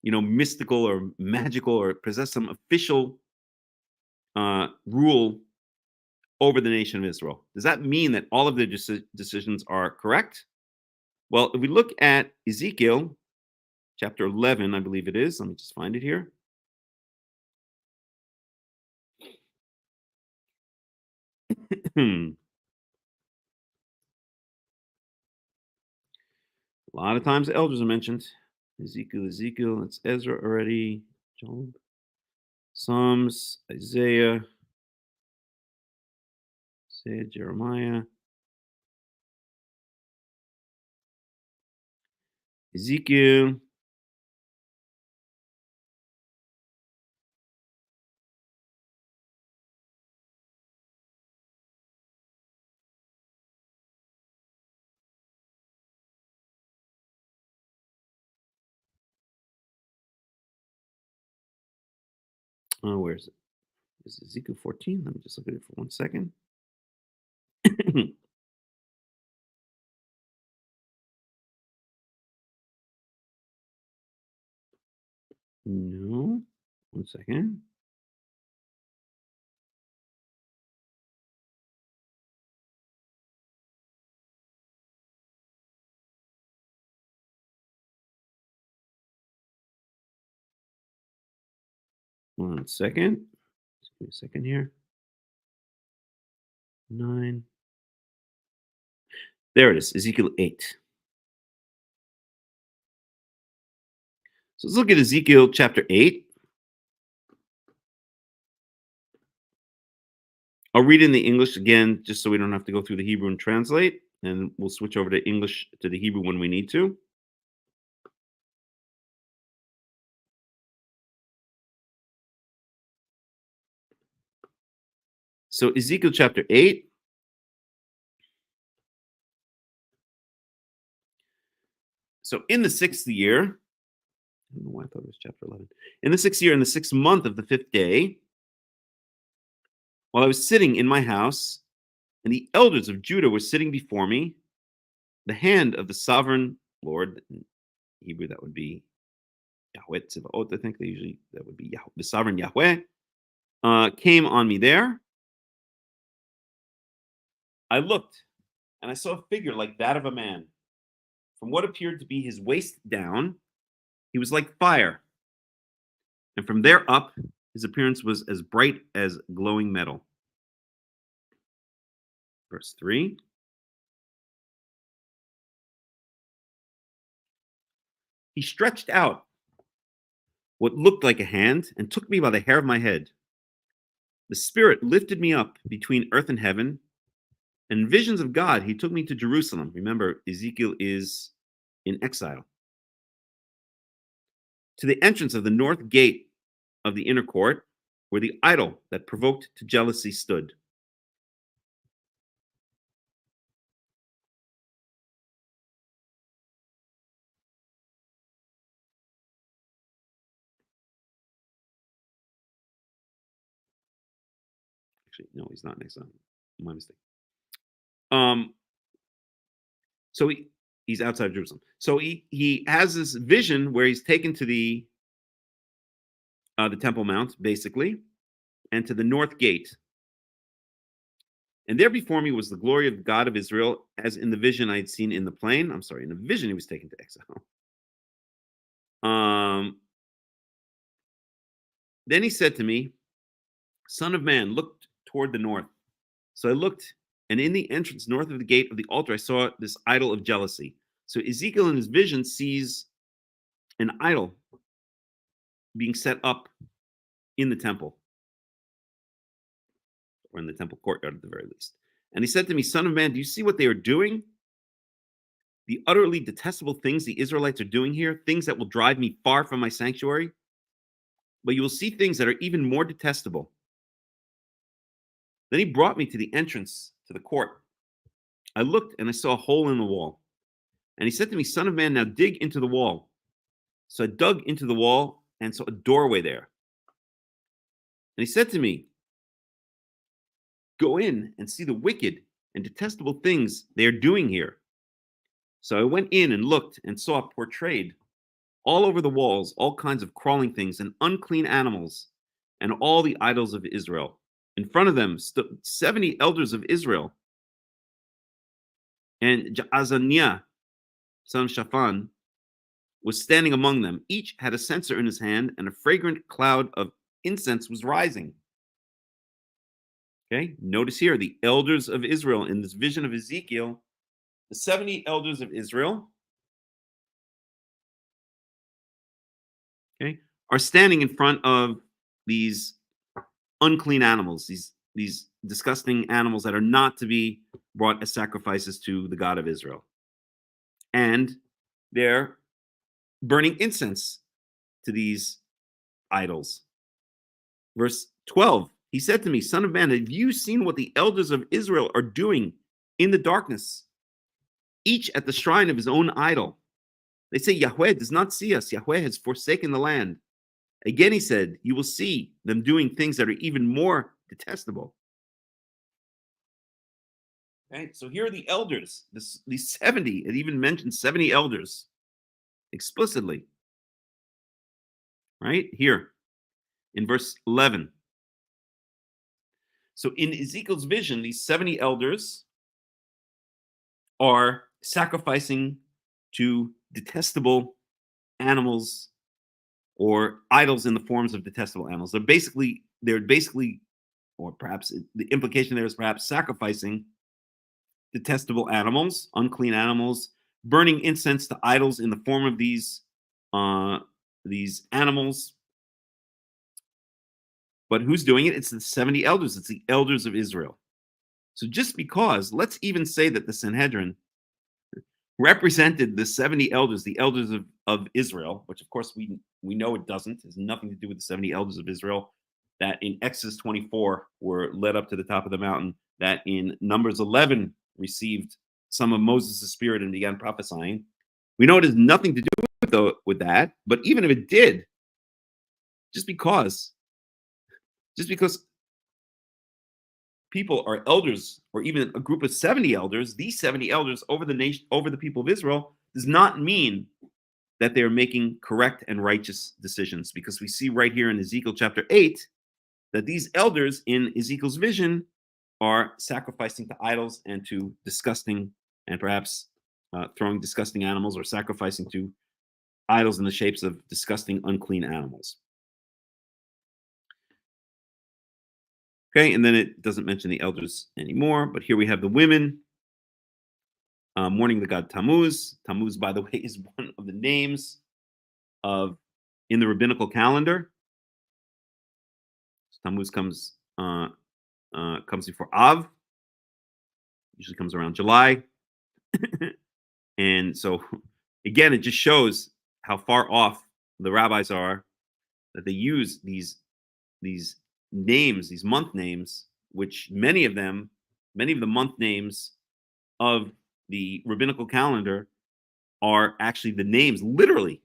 mystical or magical, or possess some official rule over the nation of Israel. Does that mean that all of their decisions are correct? Well, if we look at Ezekiel chapter 11, I believe it is. Let me just find it here. A lot of times the elders are mentioned. Ezekiel, it's Ezra already. Job, Psalms, Isaiah, Jeremiah, Ezekiel. Oh, where is it? Is it Ezekiel 14? Let me just look at it for 1 second. No. 1 second. One second. Just give me a second here. 9. There it is, Ezekiel 8. So let's look at Ezekiel chapter 8. I'll read in the English again, just so we don't have to go through the Hebrew and translate. And we'll switch over to English to the Hebrew when we need to. So Ezekiel chapter 8. So in the 6th year, I don't know why I thought it was chapter 11. In the 6th year, in the 6th month of the 5th day, while I was sitting in my house, and the elders of Judah were sitting before me, the hand of the sovereign Lord, in Hebrew that would be Yahweh Tzivaot, I think that would be Yahweh, the sovereign Yahweh, came on me there. I looked, and I saw a figure like that of a man. From what appeared to be his waist down, he was like fire. And from there up, his appearance was as bright as glowing metal. Verse 3. He stretched out what looked like a hand and took me by the hair of my head. The Spirit lifted me up between earth and heaven, and in visions of God, he took me to Jerusalem. Remember, Ezekiel is in exile. To the entrance of the north gate of the inner court, where the idol that provoked to jealousy stood. Actually, no, he's not in exile. My mistake. So he's outside of Jerusalem. So he has this vision where he's taken to the Temple Mount, basically, and to the north gate. And there before me was the glory of the God of Israel, as in the vision I had seen in the plain. I'm sorry, in the vision he was taken to exile. Then he said to me, Son of man, look toward the north. So I looked, and in the entrance north of the gate of the altar, I saw this idol of jealousy. So Ezekiel in his vision sees an idol being set up in the temple, or in the temple courtyard at the very least. And he said to me, Son of man, do you see what they are doing? The utterly detestable things the Israelites are doing here, things that will drive me far from my sanctuary. But you will see things that are even more detestable. Then he brought me to the entrance to the court. I looked and I saw a hole in the wall. And he said to me, Son of man, now dig into the wall. So I dug into the wall and saw a doorway there. And he said to me, Go in and see the wicked and detestable things they are doing here. So I went in and looked and saw portrayed all over the walls all kinds of crawling things and unclean animals and all the idols of Israel. In front of them stood 70 elders of Israel. And Jaazaniah, son of Shaphan, was standing among them. Each had a censer in his hand, and a fragrant cloud of incense was rising. Okay, notice here the elders of Israel in this vision of Ezekiel, the 70 elders of Israel, okay, are standing in front of these unclean animals, these disgusting animals that are not to be brought as sacrifices to the God of Israel. And they're burning incense to these idols. Verse 12, he said to me, Son of man, have you seen what the elders of Israel are doing in the darkness, each at the shrine of his own idol? They say, Yahweh does not see us. Yahweh has forsaken the land. Again, he said, you will see them doing things that are even more detestable. Okay, so here are the elders, these 70, it even mentions 70 elders explicitly. Right here in verse 11. So in Ezekiel's vision, these 70 elders are sacrificing to detestable animals or idols in the forms of detestable animals. They're basically, or perhaps the implication there is perhaps sacrificing detestable animals, unclean animals, burning incense to idols in the form of these animals. But who's doing it? It's the 70 elders. It's the elders of Israel. So just because, let's even say that the Sanhedrin represented the 70 elders, the elders of Israel, which of course we know it doesn't. It has nothing to do with the 70 elders of Israel. that in Exodus 24 were led up to the top of the mountain, that in Numbers 11 received some of Moses' spirit and began prophesying. We know it has nothing to do with that, but even if it did, just because people are elders, or even a group of 70 elders, these 70 elders over the nation, over the people of Israel, does not mean that they are making correct and righteous decisions, because we see right here in Ezekiel chapter 8 that these elders in Ezekiel's vision are sacrificing to idols and to disgusting, and perhaps throwing disgusting animals, or sacrificing to idols in the shapes of disgusting, unclean animals. Okay, and then it doesn't mention the elders anymore, but here we have the women mourning the god Tammuz. Tammuz, by the way, is one of the names of in the rabbinical calendar. Tammuz comes before Av, usually comes around July. And so again, it just shows how far off the rabbis are, that they use these names, these month names, which many of the month names of the rabbinical calendar are actually the names, literally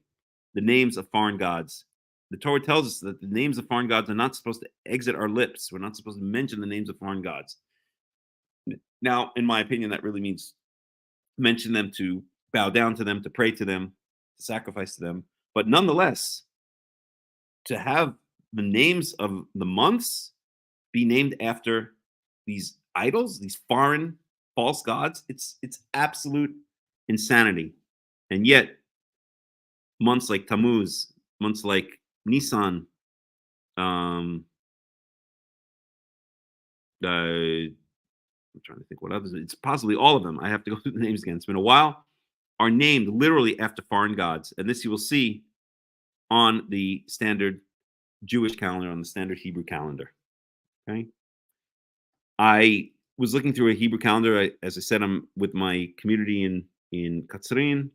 the names of foreign gods. The Torah tells us that the names of foreign gods are not supposed to exit our lips. We're not supposed to mention the names of foreign gods. Now, in my opinion, that really means mention them, to bow down to them, to pray to them, to sacrifice to them. But nonetheless, to have the names of the months be named after these idols, these foreign false gods, it's absolute insanity. And yet, months like Tammuz, months like Nisan, I'm trying to think what others. It's possibly all of them. I have to go through the names again. It's been a while. Are named literally after foreign gods, and this you will see on the standard Jewish calendar, on the standard Hebrew calendar. Okay. I was looking through a Hebrew calendar. As I said, I'm with my community in Katsarin,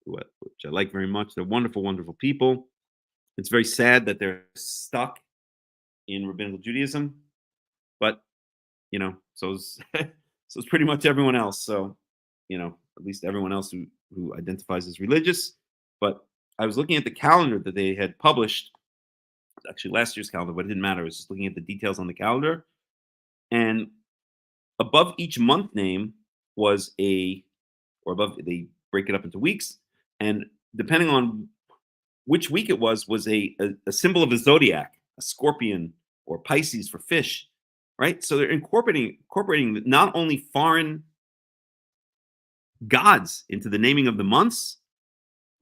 which I like very much. They're wonderful, wonderful people. It's very sad that they're stuck in rabbinical Judaism, but so is pretty much everyone else. So, at least everyone else who identifies as religious. But I was looking at the calendar that they had published, actually last year's calendar, but it didn't matter. I was just looking at the details on the calendar. And above each month name was they break it up into weeks. And depending on which week it was a symbol of the zodiac, a scorpion, or Pisces for fish, right? So they're incorporating not only foreign gods into the naming of the months,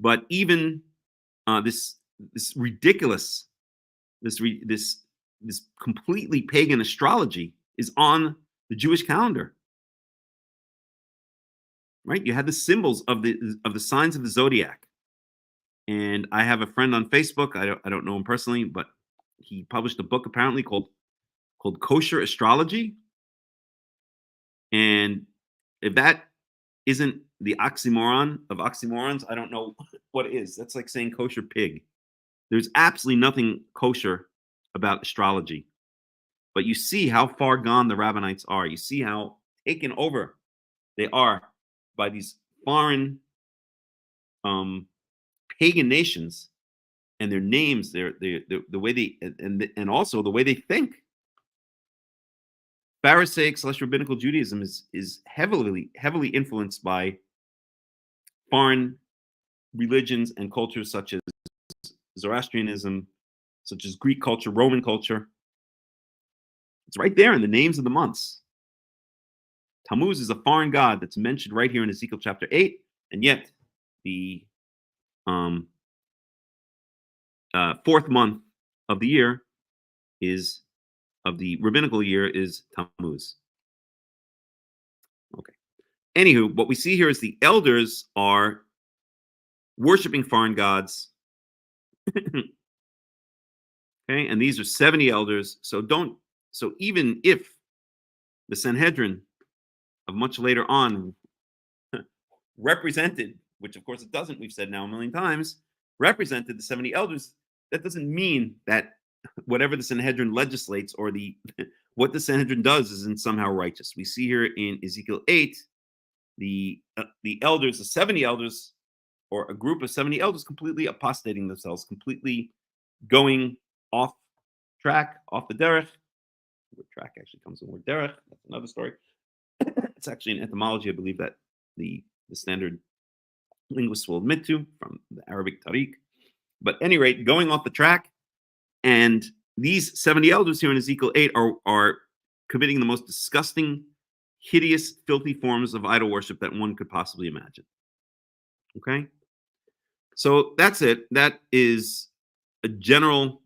but even this ridiculous, this completely pagan astrology is on the Jewish calendar, right? You had the symbols of the signs of the zodiac. And I have a friend on Facebook. I don't know him personally, but he published a book apparently called Kosher Astrology. And if that isn't the oxymoron of oxymorons, I don't know what is. That's like saying kosher pig. There's absolutely nothing kosher about astrology. But you see how far gone the Rabbinites are. You see how taken over they are by these foreign pagan nations, and their names, the way they, and also the way they think. Pharisaic / rabbinical Judaism is heavily influenced by foreign religions and cultures such as Zoroastrianism, such as Greek culture, Roman culture. It's right there in the names of the months. Tammuz is a foreign god that's mentioned right here in Ezekiel chapter 8, and yet the fourth month of the year of the rabbinical year is Tammuz. Okay. Anywho, what we see here is the elders are worshiping foreign gods. Okay, and these are 70 elders. So even if the Sanhedrin of much later on represented, which of course it doesn't, we've said now a million times, represented the 70 elders, that doesn't mean that whatever the Sanhedrin legislates, or what the Sanhedrin does is somehow righteous. We see here in Ezekiel 8, the elders, the 70 elders, or a group of 70 elders, completely apostating themselves, completely going off track, off the derech. The word track actually comes from the word derech. That's another story. It's actually an etymology, I believe, that the standard linguists will admit to from the Arabic tariq. But at any rate, going off the track, and these 70 elders here in Ezekiel 8 are committing the most disgusting, hideous, filthy forms of idol worship that one could possibly imagine. Okay? So that's it. That is a general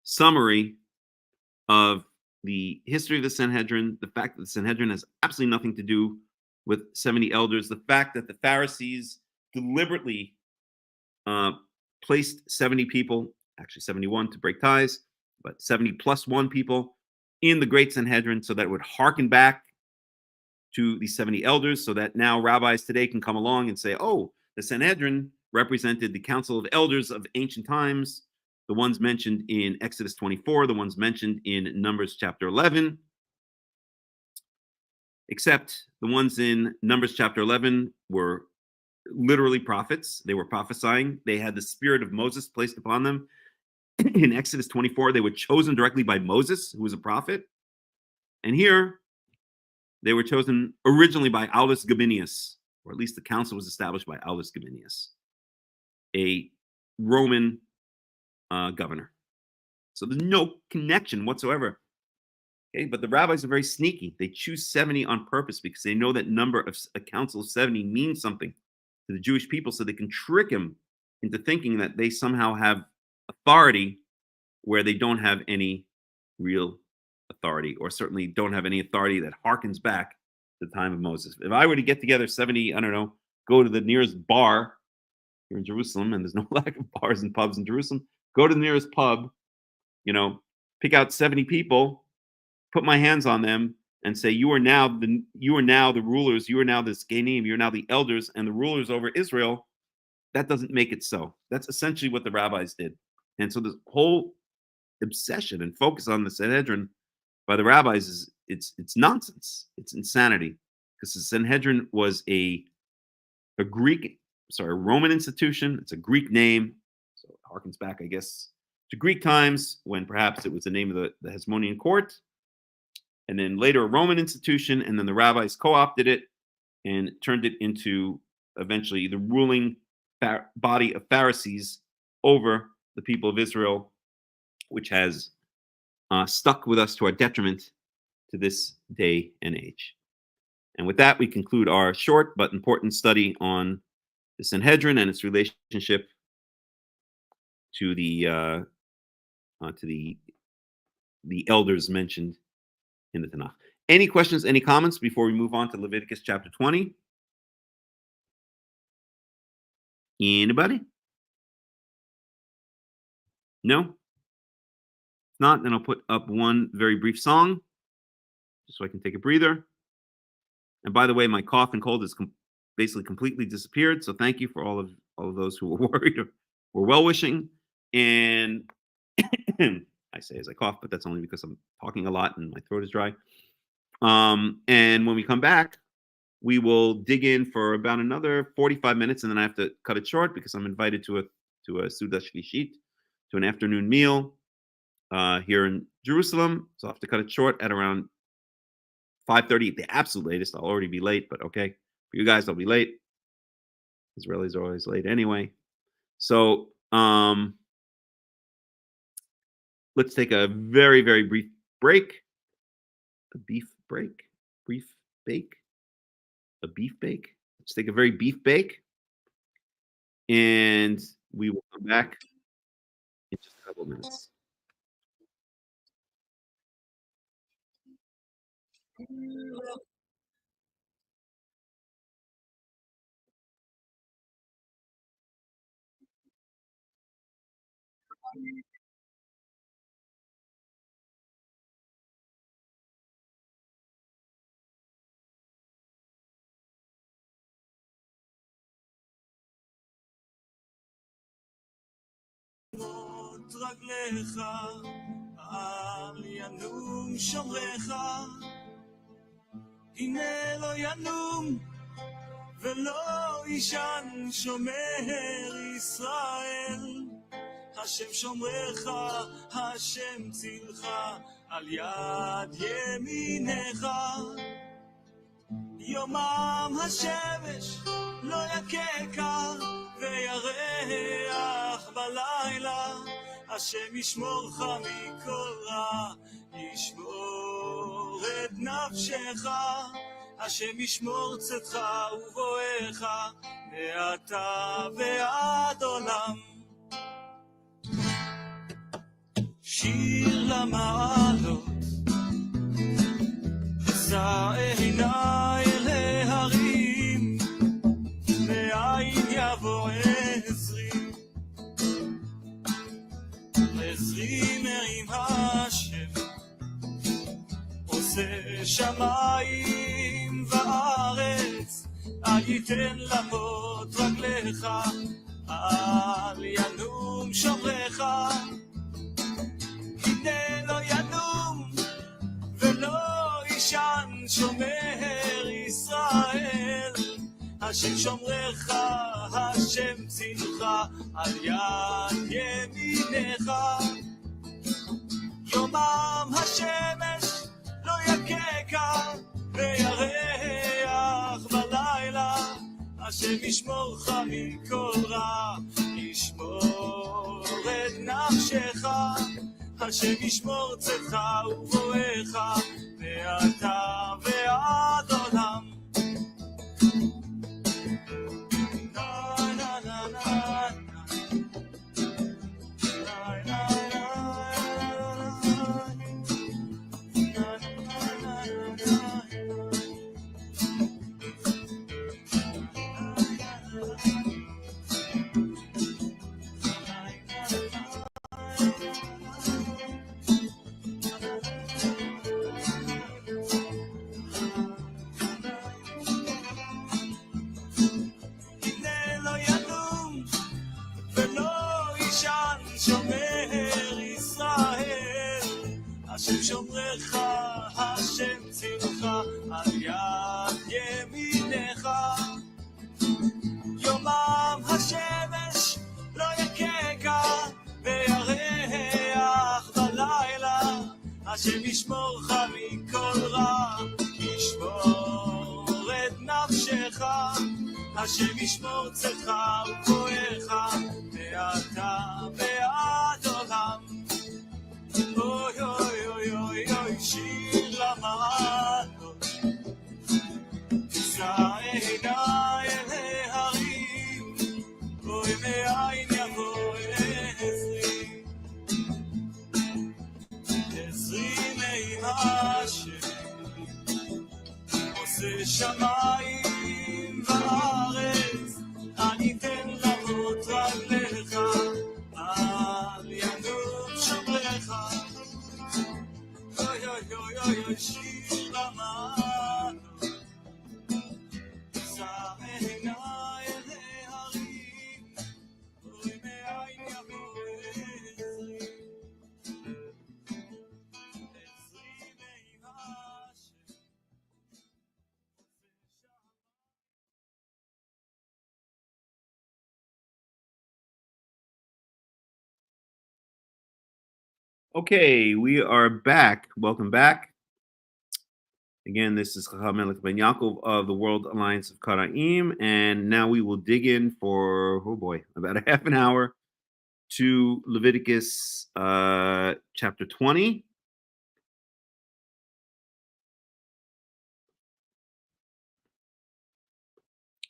summary of the history of the Sanhedrin, the fact that the Sanhedrin has absolutely nothing to do with 70 elders, the fact that the Pharisees deliberately placed 70 people, actually 71 to break ties, but 70 plus 1 people in the Great Sanhedrin, so that it would hearken back to the 70 elders, so that now rabbis today can come along and say, oh, the Sanhedrin represented the council of elders of ancient times, the ones mentioned in Exodus 24, the ones mentioned in Numbers chapter 11, except the ones in Numbers chapter 11 were literally prophets. They were prophesying. They had the spirit of Moses placed upon them. In Exodus 24, they were chosen directly by Moses, who was a prophet. And here, they were chosen originally by Aulus Gabinius, or at least the council was established by Aulus Gabinius, a Roman governor. So there's no connection whatsoever. Okay, but the rabbis are very sneaky. They choose 70 on purpose because they know that number of a council of 70 means something to the Jewish people, so they can trick them into thinking that they somehow have authority where they don't have any real authority, or certainly don't have any authority that harkens back to the time of Moses. If I were to get together 70, I don't know, go to the nearest bar here in Jerusalem, and there's no lack of bars and pubs in Jerusalem, go to the nearest pub, pick out 70 people, put my hands on them, and say, you are now the rulers, you are now the Skenim, you are now the elders and the rulers over Israel. That doesn't make it so. That's essentially what the rabbis did. And so this whole obsession and focus on the Sanhedrin by the rabbis it's nonsense. It's insanity, because the Sanhedrin was a Roman institution. It's a Greek name, so it harkens back, I guess, to Greek times, when perhaps it was the name of the Hasmonean court, and then later a Roman institution, and then the rabbis co-opted it and turned it into eventually the ruling body of Pharisees over the people of Israel, which has stuck with us to our detriment to this day and age. And with that, we conclude our short but important study on the Sanhedrin and its relationship to the elders mentioned in the Tanakh. Any questions, any comments before we move on to Leviticus chapter 20? Anybody? No? If not, then I'll put up one very brief song, just so I can take a breather. And by the way, my cough and cold has basically completely disappeared. So thank you for all of those who were worried or were well-wishing. And I say as I cough, but that's only because I'm talking a lot and my throat is dry. And when we come back, we will dig in for about another 45 minutes, and then I have to cut it short because I'm invited to a Suda Shlishit, to an afternoon meal here in Jerusalem. So I have to cut it short at around 5:30 at the absolute latest. I'll already be late, but okay. For you guys, I'll be late. Israelis are always late anyway. So let's take a very, very brief break. A beef break? Brief bake? A beef bake? Let's take a very beef bake. And we will come back in just a couple of minutes. רגליך אל ינום שומרך, הנה לא ינום ולא ישן שומר ישראל. השם שומרך, השם צילך, על יד ימינך. יומם השמש לא יככה, וירח בלילה. השם ישמורך מכל רע, ישמור את נפשך. השם ישמור צאתך ובואך, מעתה ועד עולם. שיר למעלות, שא עיני אל ההרים, מאין יבוא עזרי. עזרי מרים השם, עושה שמיים וארץ. אל ייתן למות רגליך, אל ינום שומרך. הנה לא ינום ולא ישן שומר ישראל. השם שומרך, השם צילך, על יד ימינך. יומם השמש לא יככה, וירח בלילה. השם ישמורך מכל רע, ישמור את נפשך. השם ישמור צאתך ובואך, מעתה ועד עולם. השם שומרך, השם צילך, על יד ימינך. יומם השמש לא יככה, וירח בלילה. השם ישמורך מכל רע, ישמור את נפשך. השם ישמור צאתך ובואך, מעתה ועד עולם. אוי אוי אוי אוי אוי, שיר למעלות, שא עיני אל ההרים, אוי מאין יבוא עזרי. עזרי מעם השם, עושה שמיים וארץ. אל ייתן למות רגליך, אל ינום שומרך. אוי אוי אוי אוי אוי, שיר למעלות, שא עיני אל ההרים, אוי מאין יבוא עזרי. עזרי מעם השם. Okay, we are back. Welcome back. Again, this is Hakham Melech ben Yaakov of the World Alliance of Qara'im, and now we will dig in for, oh boy, about a half an hour to Leviticus chapter 20.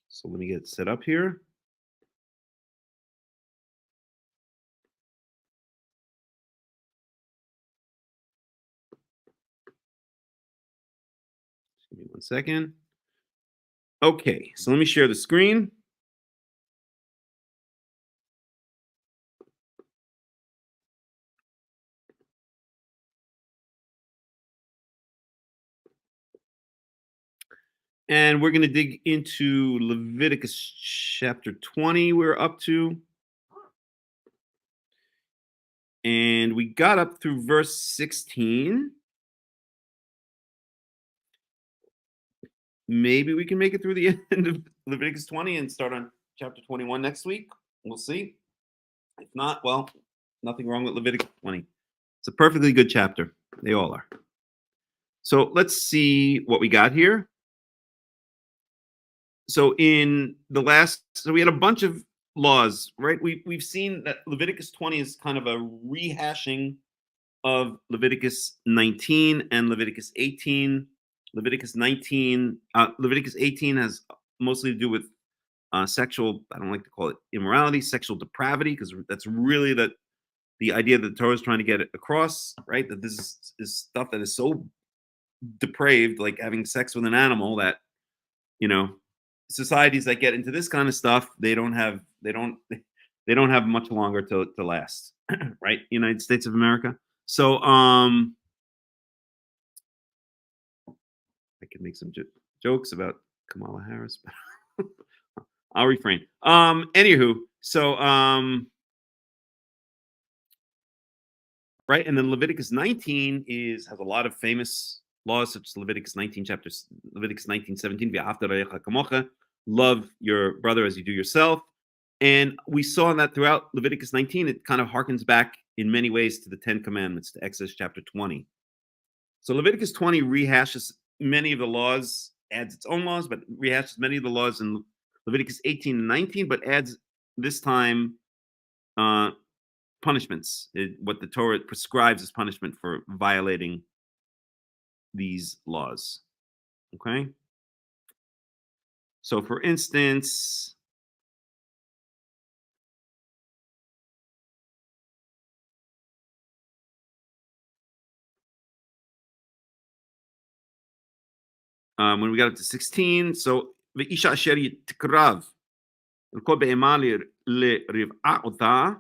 So let me get it set up here. Give me 1 second. Okay, so let me share the screen. And we're going to dig into Leviticus chapter 20, we're up to. And we got up through verse 16. Maybe we can make it through the end of Leviticus 20 and start on chapter 21 next week. We'll see. If not, well, nothing wrong with Leviticus 20. It's a perfectly good chapter. They all are. So let's see what we got here. So in the last, so we had a bunch of laws, right? We've seen that Leviticus 20 is kind of a rehashing of Leviticus 19 and Leviticus 18. Leviticus 18 has mostly to do with sexual, I don't like to call it immorality, sexual depravity, because that's really the idea that the Torah is trying to get across, right? That this is stuff that is so depraved, like having sex with an animal, that, societies that get into this kind of stuff, they don't have much longer to last, right? United States of America. So I could make some jokes about Kamala Harris, but I'll refrain. Anywho, so right, and then Leviticus 19 has a lot of famous laws, such as Leviticus 19:17, love your brother as you do yourself. And we saw that throughout Leviticus 19, it kind of harkens back in many ways to the 10 Commandments, to Exodus chapter 20. So Leviticus 20 rehashes many of the laws, adds its own laws, but rehashes many of the laws in Leviticus 18 and 19, but adds this time punishments, what the Torah prescribes as punishment for violating these laws. Okay? So for instance, when we got up to 16, so V'isha asher yitkrav l'kol behema liriv'a ota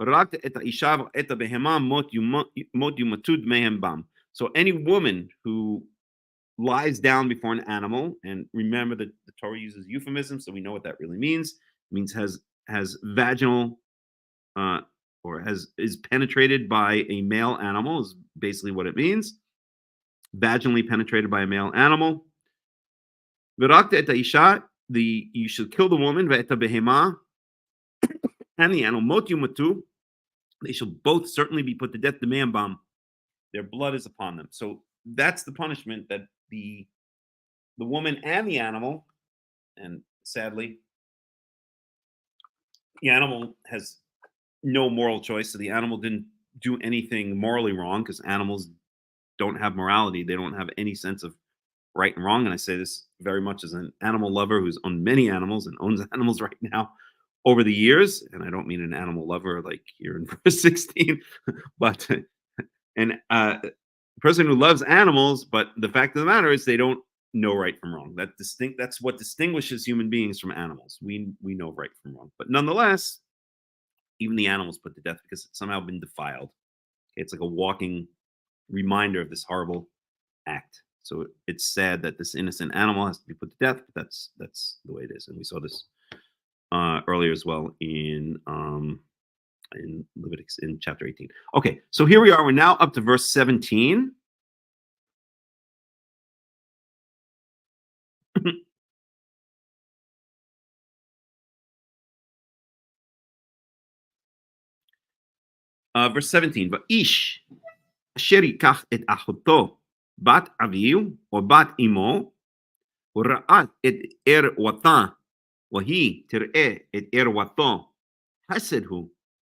רק את האישה ואת הבהמה מות יומתו דמיהם בם. So any woman who lies down before an animal, and remember that the Torah uses euphemism, so we know what that really means. It means has vaginal or is penetrated by a male animal, is basically what it means. Vaginally penetrated by a male animal. V'rakta et ha'isha, you should kill the woman, ve'et ha'behema, and the animal, mot yumatu, they shall both certainly be put to death. The man bomb, their blood is upon them. So that's the punishment that the woman and the animal, and sadly, the animal has no moral choice. So the animal didn't do anything morally wrong, because animals don't have morality. They don't have any sense of right and wrong. And I say this very much as an animal lover who's owned many animals and owns animals right now over the years. And I don't mean an animal lover like here in verse 16, but a person who loves animals, but the fact of the matter is they don't know right from wrong. That's what distinguishes human beings from animals. We know right from wrong. But nonetheless, even the animals put to death because it's somehow been defiled. It's like a walking reminder of this horrible act. So it's sad that this innocent animal has to be put to death, but that's the way it is. And we saw this earlier as well in Leviticus in chapter 18. Okay, so here we are. We're now up to verse 17. Verse 17. Va'ish asher yikach et achoto bat aviv or bat imo וראת את ערוותה, והיא תראה את ערוותו, חסד הוא,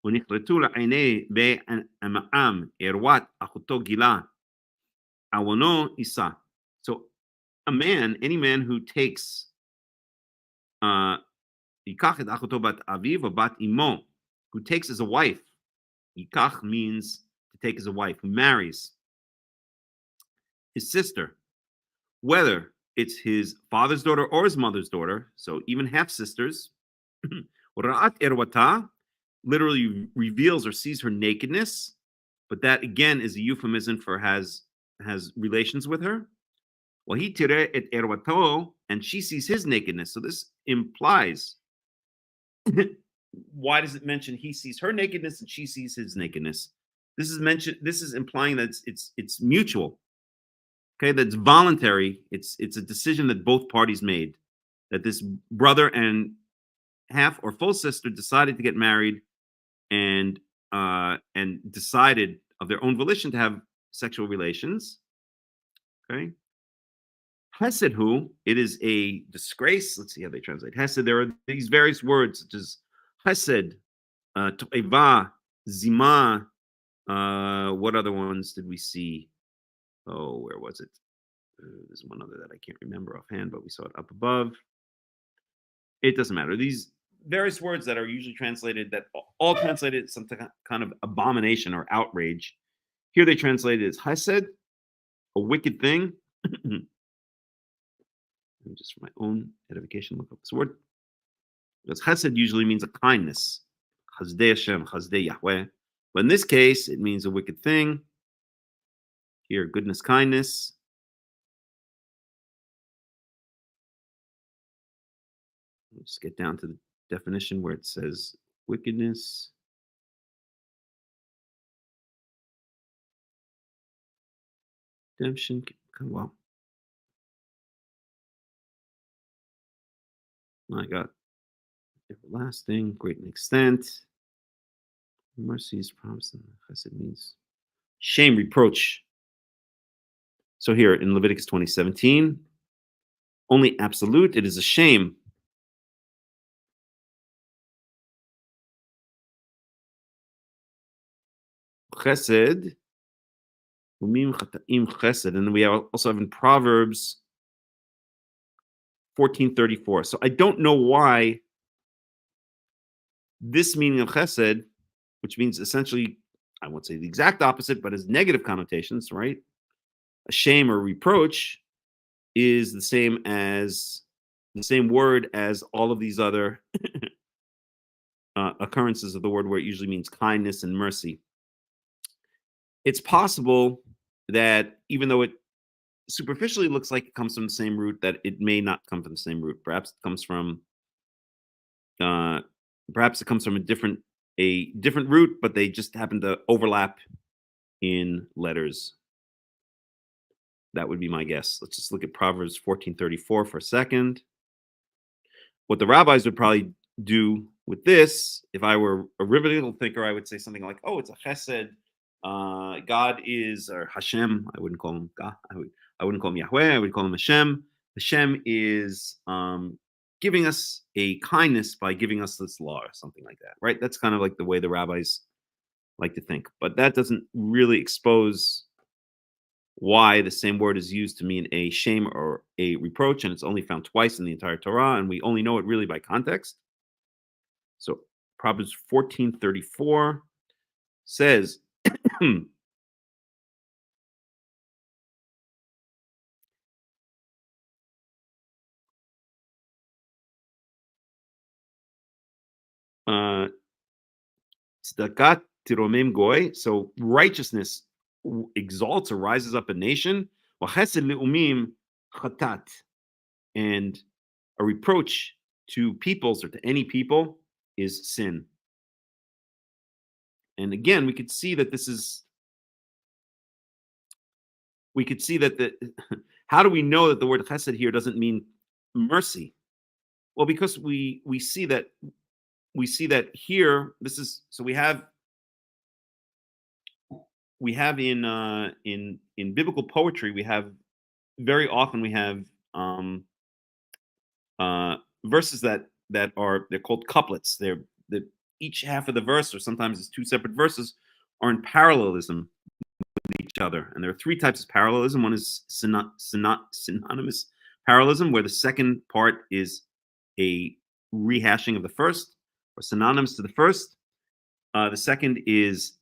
ונכרתו לעיני בעמעם ערוות אחותו גילה, עוונו יישא. So any man who takes, ייקח את אחותו בת אביו ובת אמו, who takes as a wife, ייקח means to take as a wife, who marries his sister, whether it's his father's daughter or his mother's daughter, so even half sisters. Ra'at erwata literally reveals or sees her nakedness, but that again is a euphemism for has relations with her. Wahi tire et erwato, and she sees his nakedness. So this implies why does it mention he sees her nakedness and she sees his nakedness? This is implying that it's mutual. Okay, that's voluntary. It's a decision that both parties made. That this brother and half or full sister decided to get married and decided of their own volition to have sexual relations. Okay. Hesed, it is a disgrace. Let's see how they translate Hesed. There are these various words such as Hesed, To'eva, Zima. What other ones did we see? Oh, where was it? There's one other that I can't remember offhand, but we saw it up above. It doesn't matter. These various words that are usually translated, that all translated some kind of abomination or outrage. Here they translate it as Hesed, a wicked thing. Just for my own edification, look up this word. Because Hesed usually means a kindness. Chazdei Hashem, Chazdei Yahweh. But in this case, it means a wicked thing. Here, goodness, kindness. Let's get down to the definition where it says wickedness. Redemption, well. My God. Everlasting, great in extent. Mercy is promised. Chesed means shame, reproach. So here in Leviticus 20:17, only absolute, it is a shame. Chesed, umim chataim chesed, and then we also have in Proverbs 14:34. So I don't know why this meaning of chesed, which means essentially, I won't say the exact opposite, but has negative connotations, right? A shame or reproach is the same word as all of these other occurrences of the word, where it usually means kindness and mercy. It's possible that even though it superficially looks like it comes from the same root, that it may not come from the same root. Perhaps it comes from a different root, but they just happen to overlap in letters. That would be my guess. Let's just look at Proverbs 14:34 for a second. What the rabbis would probably do with this, if I were a rabbinical thinker, I would say something like, "Oh, it's a chesed. God is, or Hashem." I wouldn't call him God. I wouldn't call him Yahweh. I would call him Hashem. Hashem is giving us a kindness by giving us this law, or something like that, right? That's kind of like the way the rabbis like to think. But that doesn't really expose why the same word is used to mean a shame or a reproach, and it's only found twice in the entire Torah, and we only know it really by context. So Proverbs 14:34 says, tzedakah tiromim goy, so righteousness exalts or rises up a nation, v'chesed le'umim chatat, and a reproach to peoples or to any people is sin. And again, we could see that how do we know that the word chesed here doesn't mean mercy? Well, because we see that here, this is, so we have in biblical poetry, we have very often verses that they're called couplets. They're each half of the verse, or sometimes it's two separate verses, are in parallelism with each other. And there are three types of parallelism. One is synonymous parallelism, where the second part is a rehashing of the first, or synonymous to the first. The second is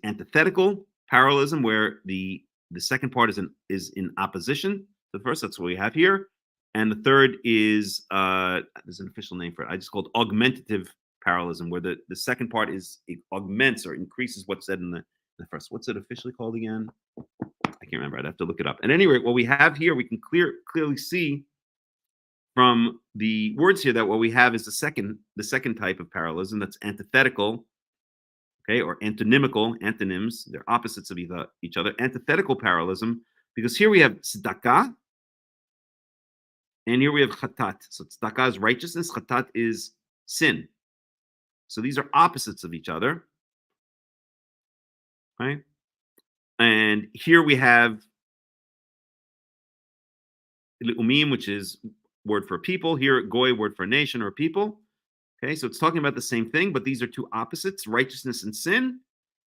antithetical parallelism, where the second part is in opposition to the first. That's what we have here. And the third is there's an official name for it. I just called augmentative parallelism, where the second part it augments or increases what's said in the first. What's it officially called again? I can't remember. I'd have to look it up. At any rate, what we have here, we can clearly see from the words here that what we have is the second type of parallelism that's antithetical, okay, or antonymical, antonyms, they're opposites of each other, antithetical parallelism, because here we have tzedakah, and here we have chatat. So tzedakah is righteousness, chatat is sin. So these are opposites of each other, right? And here we have le'umim, which is word for people. Here, goy, word for nation or people. Okay, so it's talking about the same thing, but these are two opposites, righteousness and sin.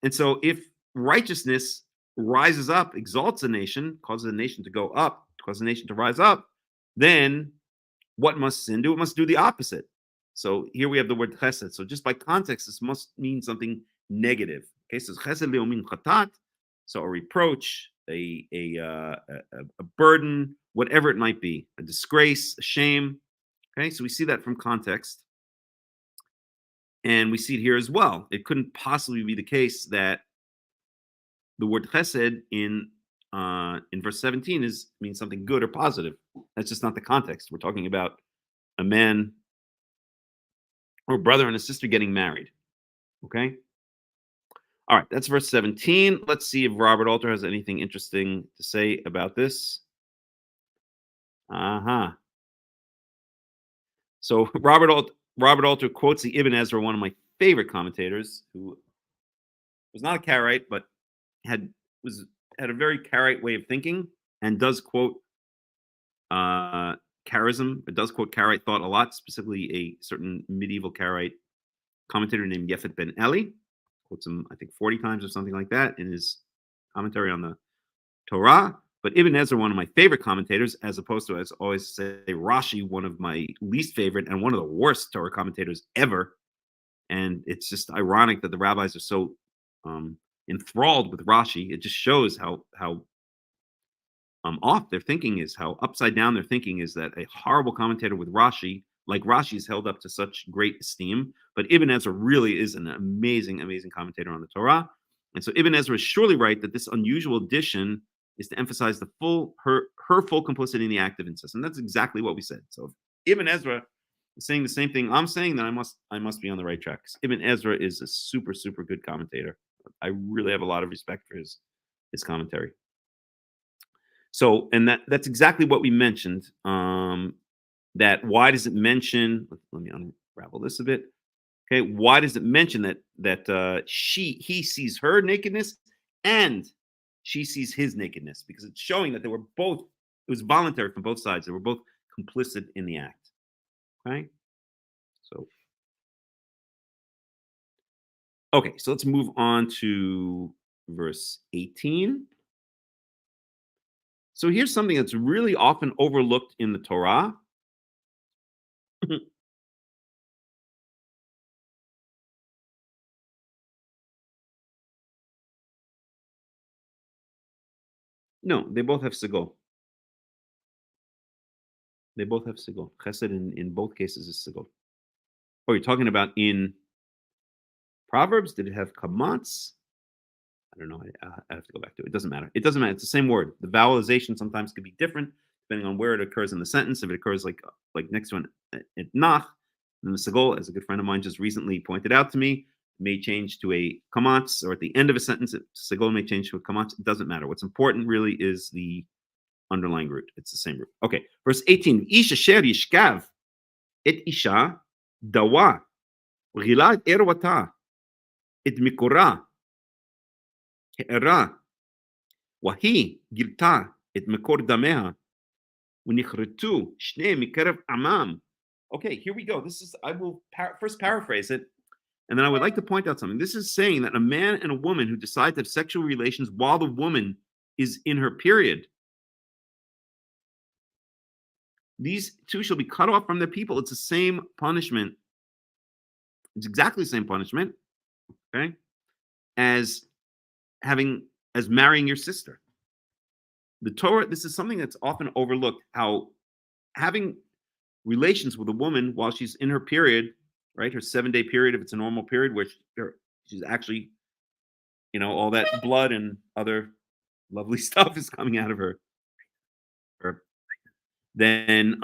And so if righteousness rises up, exalts a nation, causes a nation to go up, causes a nation to rise up, then what must sin do? It must do the opposite. So here we have the word chesed. So just by context, this must mean something negative. Okay, so chesed le'umim chatat, so a reproach, a burden, whatever it might be, a disgrace, a shame. Okay, so we see that from context. And we see it here as well. It couldn't possibly be the case that the word chesed in verse 17 means something good or positive. That's just not the context. We're talking about a man or brother and a sister getting married. Okay? All right, that's verse 17. Let's see if Robert Alter has anything interesting to say about this. So Robert Alter quotes the Ibn Ezra, one of my favorite commentators, who was not a Karaite, but had a very Karaite way of thinking, and does quote Karaism, but does quote Karaite thought a lot, specifically a certain medieval Karaite commentator named Yefet Ben Eli. Quotes him, I think, 40 times or something like that in his commentary on the Torah. But Ibn Ezra, one of my favorite commentators, as opposed to, as I always say, Rashi, one of my least favorite and one of the worst Torah commentators ever. And it's just ironic that the rabbis are so enthralled with Rashi. It just shows how off their thinking is, how upside down their thinking is, that a horrible commentator with Rashi, like Rashi, is held up to such great esteem. But Ibn Ezra really is an amazing, amazing commentator on the Torah. And so Ibn Ezra is surely right that this unusual addition is to emphasize her full complicity in the act of incest. And that's exactly what we said. So if Ibn Ezra is saying the same thing I'm saying, then I must be on the right track. Ibn Ezra is a super, super good commentator. I really have a lot of respect for his commentary. So, and that's exactly what we mentioned. That why does it mention? Let me unravel this a bit. Okay, why does it mention that he sees her nakedness and she sees his nakedness? Because it's showing that they were both. It was voluntary from both sides. They were both complicit in the act. Okay, so okay, so let's move on to verse 18. So here's something that's really often overlooked in the Torah. No, they both have sigol. They both have sigol. Chesed in both cases is sigol. Oh, you're talking about in Proverbs? Did it have kamatz? I don't know. I have to go back to it. It doesn't matter. It doesn't matter. It's the same word. The vowelization sometimes could be different depending on where it occurs in the sentence. If it occurs like next to an nach, then the sigol, as a good friend of mine just recently pointed out to me, may change to a kamatz, or at the end of a sentence, sigol may change to a kamatz. It doesn't matter. What's important really is the underlying root. It's the same root. Okay, verse 18. Ish asher yishkav et isha dawa ghila et erwata et mikora הערה, והיא גילתה את מקור דמיה, ונכרתו שניהם מקרב עמם. Okay, here we go. This is, I will first paraphrase it, and then I would like to point out something. This is saying that a man and a woman who decide to have sexual relations while the woman is in her period, these two shall be cut off from their people. It's the same punishment. It's exactly the same punishment, okay, as marrying your sister. The Torah, this is something that's often overlooked, how having relations with a woman while she's in her period, right, her 7-day period, if it's a normal period, where she's actually, all that blood and other lovely stuff is coming out of her, then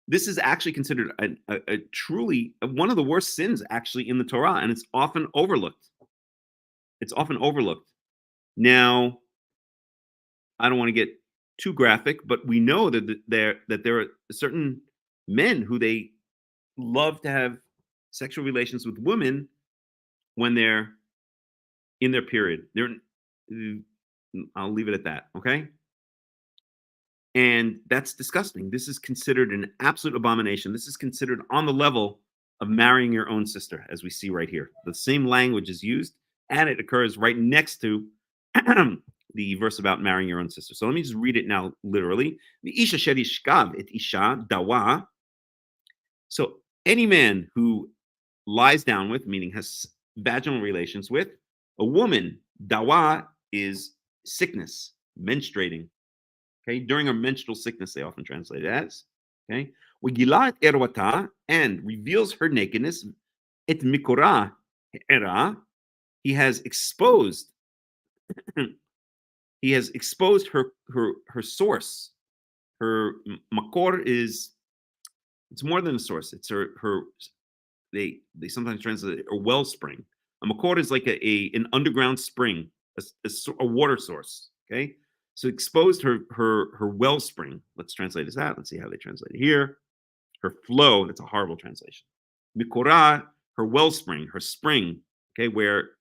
this is actually considered a truly one of the worst sins actually in the Torah, and it's often overlooked. It's often overlooked. Now, I don't want to get too graphic, but we know that there are certain men who they love to have sexual relations with women when they're in their period. I'll leave it at that, okay? And that's disgusting. This is considered an absolute abomination. This is considered on the level of marrying your own sister, as we see right here. The same language is used, and it occurs right next to the verse about marrying your own sister. So let me just read it now literally. Isha sherishkav et isha dawa. So any man who lies down with, meaning has vaginal relations with, a woman, dawa is sickness, menstruating. Okay, during her menstrual sickness, they often translate it as. Okay, Wigilat erwata, and reveals her nakedness. Et mikora era, he has exposed. He has exposed her source. Her makor is, it's more than a source. It's her they sometimes translate it a wellspring. A makor is like an underground spring, a water source. Okay, so exposed her wellspring. Let's translate as that. Let's see how they translate it here. Her flow. That's a horrible translation. Mikora, her wellspring, her spring. Okay, where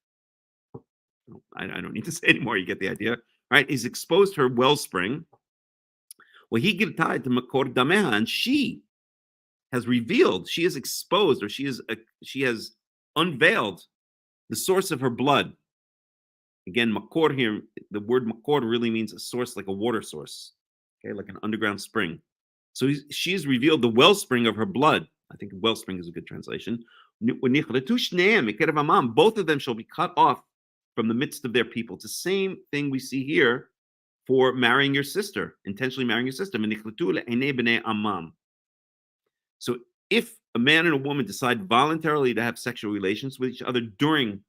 I don't need to say anymore. You get the idea, right? He's exposed her wellspring. Well, he get tied to makor dameha, and she has revealed, she has exposed, or she has unveiled the source of her blood. Again, makor here, the word makor really means a source, like a water source, okay, like an underground spring. So she's revealed the wellspring of her blood. I think wellspring is a good translation. Both of them shall be cut off from the midst of their people. It's the same thing we see here for marrying your sister, intentionally marrying your sister. So if a man and a woman decide voluntarily to have sexual relations with each other during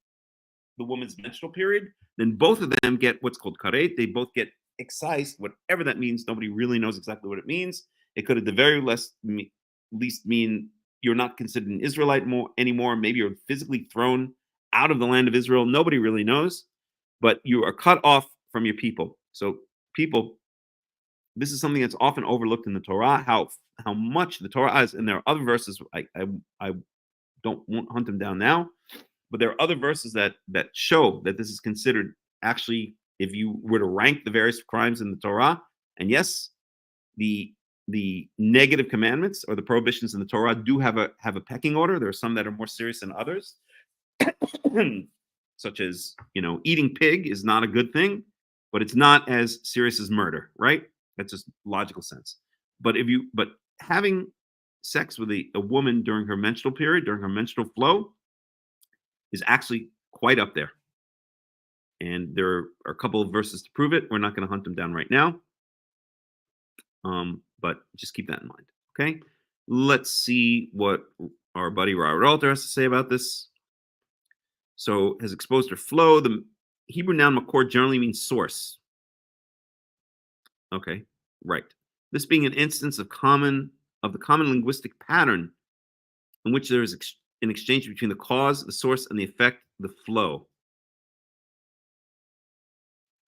the woman's menstrual period, then both of them get what's called Karaite. They both get excised, whatever that means. Nobody really knows exactly what it means. It could at the very least mean you're not considered an Israelite anymore. Maybe you're physically thrown out of the land of Israel. Nobody really knows, but you are cut off from your people. So people, this is something that's often overlooked in the Torah, how much the Torah is, and there are other verses, I won't hunt them down now, but there are other verses that show that this is considered, actually, if you were to rank the various crimes in the Torah, and yes, the negative commandments or the prohibitions in the Torah do have a pecking order. There are some that are more serious than others, such as, eating pig is not a good thing, but it's not as serious as murder, right? That's just logical sense. But having sex with a woman during her menstrual period, during her menstrual flow, is actually quite up there. And there are a couple of verses to prove it. We're not going to hunt them down right now. But just keep that in mind. Okay. Let's see what our buddy Robert Alter has to say about this. So, has exposed her flow. The Hebrew noun makor generally means source. Okay, right. This being an instance of the common linguistic pattern in which there is an exchange between the cause, the source, and the effect, the flow.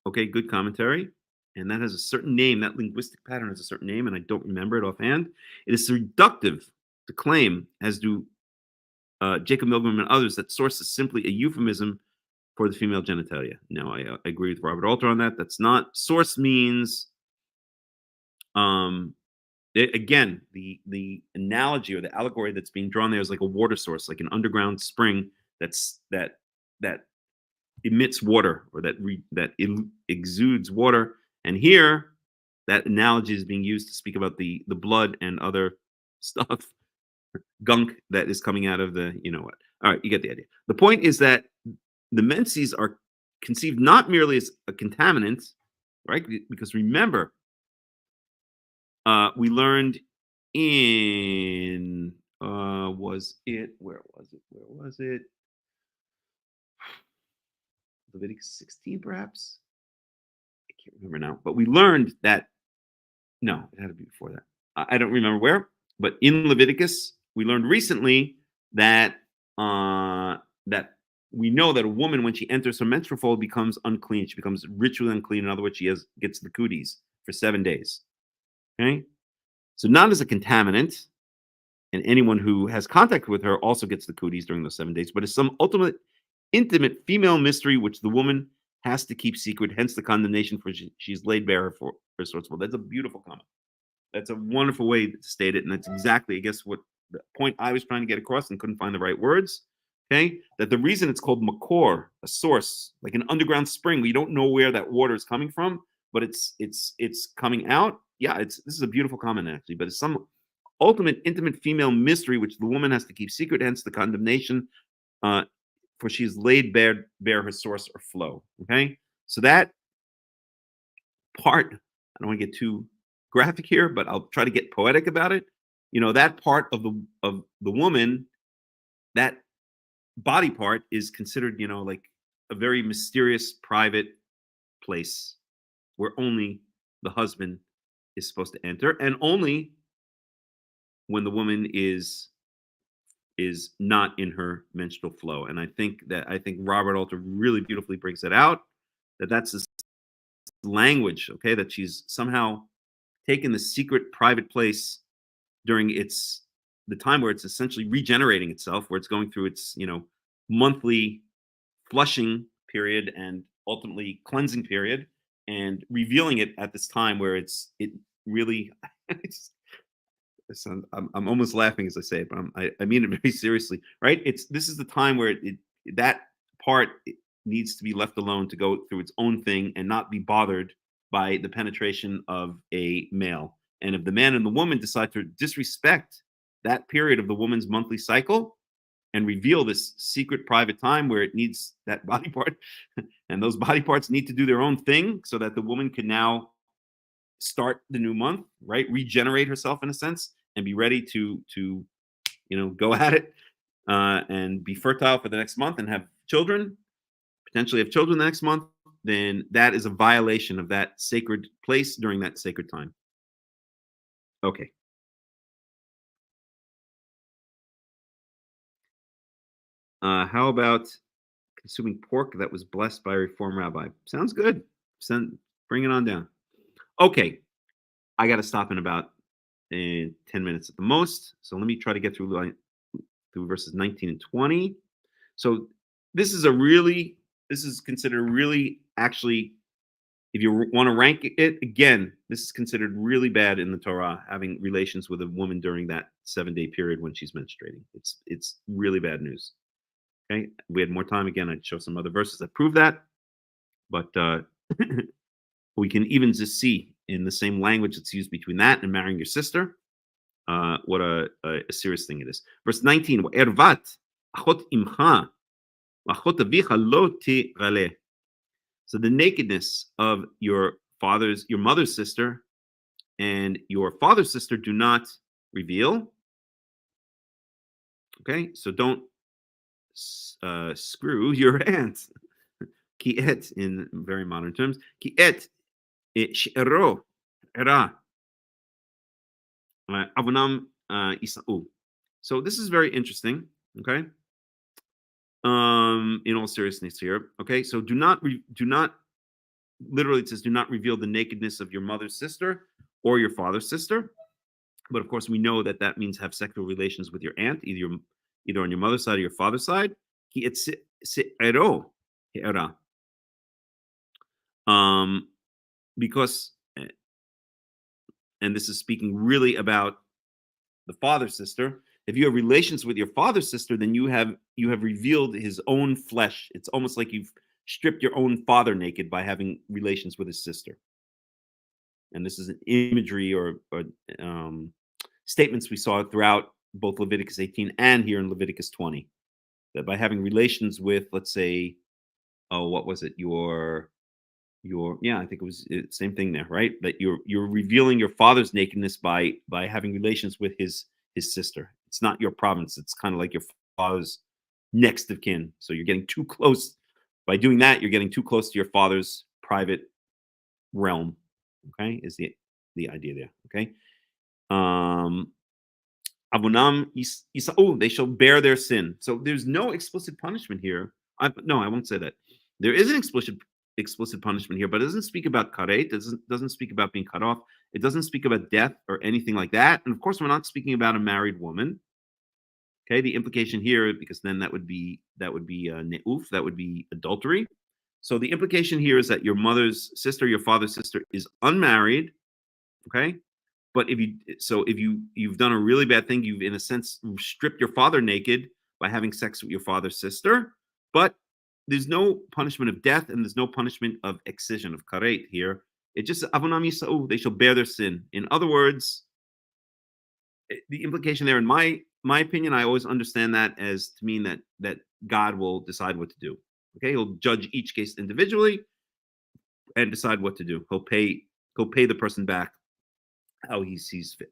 Okay, good commentary. And that has a certain name. That linguistic pattern has a certain name, and I don't remember it offhand. It is reductive to claim, as do Jacob Milgram and others, that source is simply a euphemism for the female genitalia. Now, I agree with Robert Alter on that. That's not. Source means, again, the analogy or the allegory that's being drawn there is like a water source, like an underground spring that emits water, or that exudes water. And here, that analogy is being used to speak about the blood and other stuff, gunk that is coming out of the, what. All right, you get the idea. The point is that the menses are conceived not merely as a contaminant, right? Because remember, we learned in, where was it? Leviticus 16, perhaps? I can't remember now. But we learned that, no, it had to be before that. I don't remember where. But in Leviticus, we learned recently that that we know that a woman, when she enters her menstrual flow, becomes unclean. She becomes ritually unclean. In other words, she gets the cooties for 7 days. Okay, so not as a contaminant, and anyone who has contact with her also gets the cooties during those 7 days, but it's some ultimate intimate female mystery which the woman has to keep secret. Hence the condemnation for she's laid bare for sorts of. That's a beautiful comment. That's a wonderful way to state it, and that's exactly, I guess, what the point I was trying to get across and couldn't find the right words. Okay, that the reason it's called makor, a source, like an underground spring, we don't know where that water is coming from, but it's coming out. Yeah, this is a beautiful comment actually, but it's some ultimate intimate female mystery which the woman has to keep secret. Hence the condemnation, for she's laid bare her source or flow. Okay, so that part, I don't want to get too graphic here, but I'll try to get poetic about it. That part of the woman, that body part is considered, like a very mysterious, private place where only the husband is supposed to enter, and only when the woman is not in her menstrual flow. And I think Robert Alter really beautifully brings it out, that's this language, okay, that she's somehow taken the secret private place during the time where it's essentially regenerating itself, where it's going through its monthly flushing period and ultimately cleansing period, and revealing it at this time where it really I'm almost laughing as I say it, but I mean it very seriously, right? This is the time where that part needs to be left alone to go through its own thing and not be bothered by the penetration of a male. And if the man and the woman decide to disrespect that period of the woman's monthly cycle and reveal this secret private time where it needs that body part, and those body parts need to do their own thing so that the woman can now start the new month, right? Regenerate herself in a sense and be ready to go at it, and be fertile for the next month and have children, potentially have children the next month, then that is a violation of that sacred place during that sacred time. Okay. How about consuming pork that was blessed by a Reform rabbi? Sounds good. Bring it on down. Okay. I got to stop in about 10 minutes at the most. So let me try to get through verses 19 and 20. So this is considered really, actually, if you want to rank it again, this is considered really bad in the Torah, having relations with a woman during that 7-day period when she's menstruating. It's really bad news. Okay, we had more time again, I'd show some other verses that prove that, but we can even just see in the same language that's used between that and marrying your sister, what a serious thing it is. Verse 19, ervat achot imcha achot avicha lo tirale. So the nakedness of your mother's sister and your father's sister do not reveal. Okay, so don't screw your aunt. Ki et, in very modern terms, ki et she'ero era avonam isa'u. So this is very interesting. Okay, in all seriousness here. Okay, so do not literally it says do not reveal the nakedness of your mother's sister or your father's sister, but of course we know that means have sexual relations with your aunt, either on your mother's side or your father's side. Ki et se'ero era. Because, and this is speaking really about the father's sister. If you have relations with your father's sister, then you have revealed his own flesh. It's almost like you've stripped your own father naked by having relations with his sister. And this is an imagery or statements we saw throughout both Leviticus 18 and here in Leviticus 20, that by having relations with, let's say, what was it? I think it was the same thing there, right? That you're revealing your father's nakedness by having relations with his sister. It's not your province. It's kind of like your father's next of kin. So you're getting too close. By doing that, you're getting too close to your father's private realm. Okay, is the idea there. Okay. Avonam Isa'u, they shall bear their sin. So there's no explicit punishment here. No, I won't say that. There is an explicit punishment here, but it doesn't speak about Karaites. It doesn't speak about being cut off. It doesn't speak about death or anything like that. And of course, we're not speaking about a married woman. Okay, the implication here, because then that would be ne'uf, that would be adultery. So the implication here is that your mother's sister, your father's sister, is unmarried. Okay, but if you've done a really bad thing, you've in a sense stripped your father naked by having sex with your father's sister. But there's no punishment of death and there's no punishment of excision of karet here. It just avonam yisa'u, they shall bear their sin. In other words, the implication there, in my opinion, I always understand that as to mean that God will decide what to do. Okay, he'll judge each case individually and decide what to do. He'll pay the person back how he sees fit.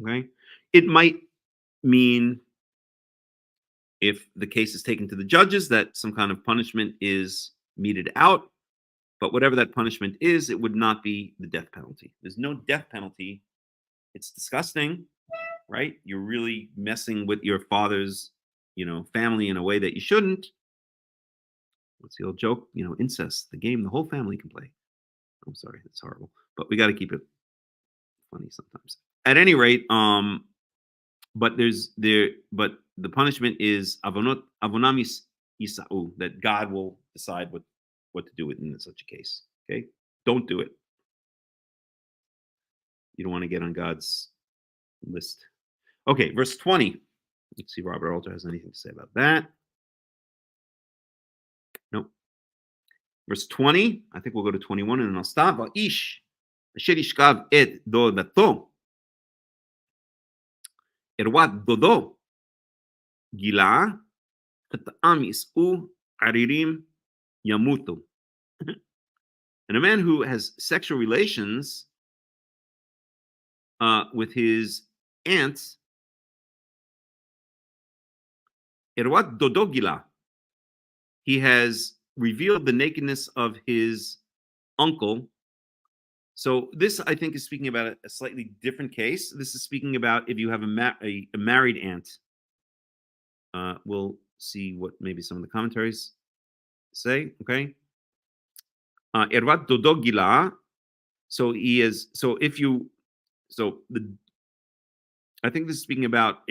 Okay, it might mean if the case is taken to the judges that some kind of punishment is meted out, but whatever that punishment is, it would not be the death penalty. There's no death penalty. It's disgusting, right? You're really messing with your father's, family in a way that you shouldn't. What's the old joke? Incest, the game the whole family can play. I'm sorry, that's horrible, but we got to keep it funny sometimes. At any rate, but the punishment is avonam yisa'u, that God will decide what to do in such a case. Okay, don't do it. You don't want to get on God's list. Okay, verse 20. Let's see if Robert Alter has anything to say about that. Nope. Verse 20, I think we'll go to 21 and then I'll stop. Ish, asher yishkav et dodato, erwat dodo, gila, khata'am yis'u, aririm yamutu. And a man who has sexual relations with his aunt, erwat dodo gila, he has revealed the nakedness of his uncle. So this, I think, is speaking about a slightly different case. This is speaking about if you have a married aunt. We'll see what maybe some of the commentaries say. Okay. Ervat dodo gila. So he is. So if you. So I think this is speaking about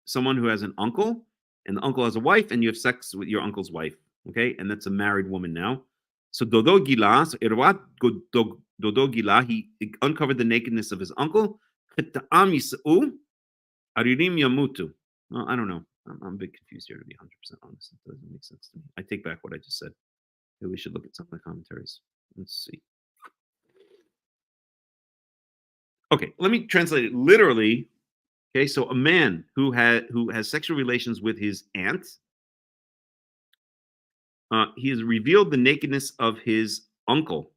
someone who has an uncle, and the uncle has a wife, and you have sex with your uncle's wife. Okay, and that's a married woman now. So dodo gila, so erwat dodo gila, he uncovered the nakedness of his uncle. Aririm yamutu. Well, I don't know. I'm a bit confused here, to be 100% honest. It doesn't make sense to me. I take back what I just said. Maybe we should look at some of the commentaries. Let's see. Okay, let me translate it literally. Okay, so a man who has sexual relations with his aunt. He has revealed the nakedness of his uncle.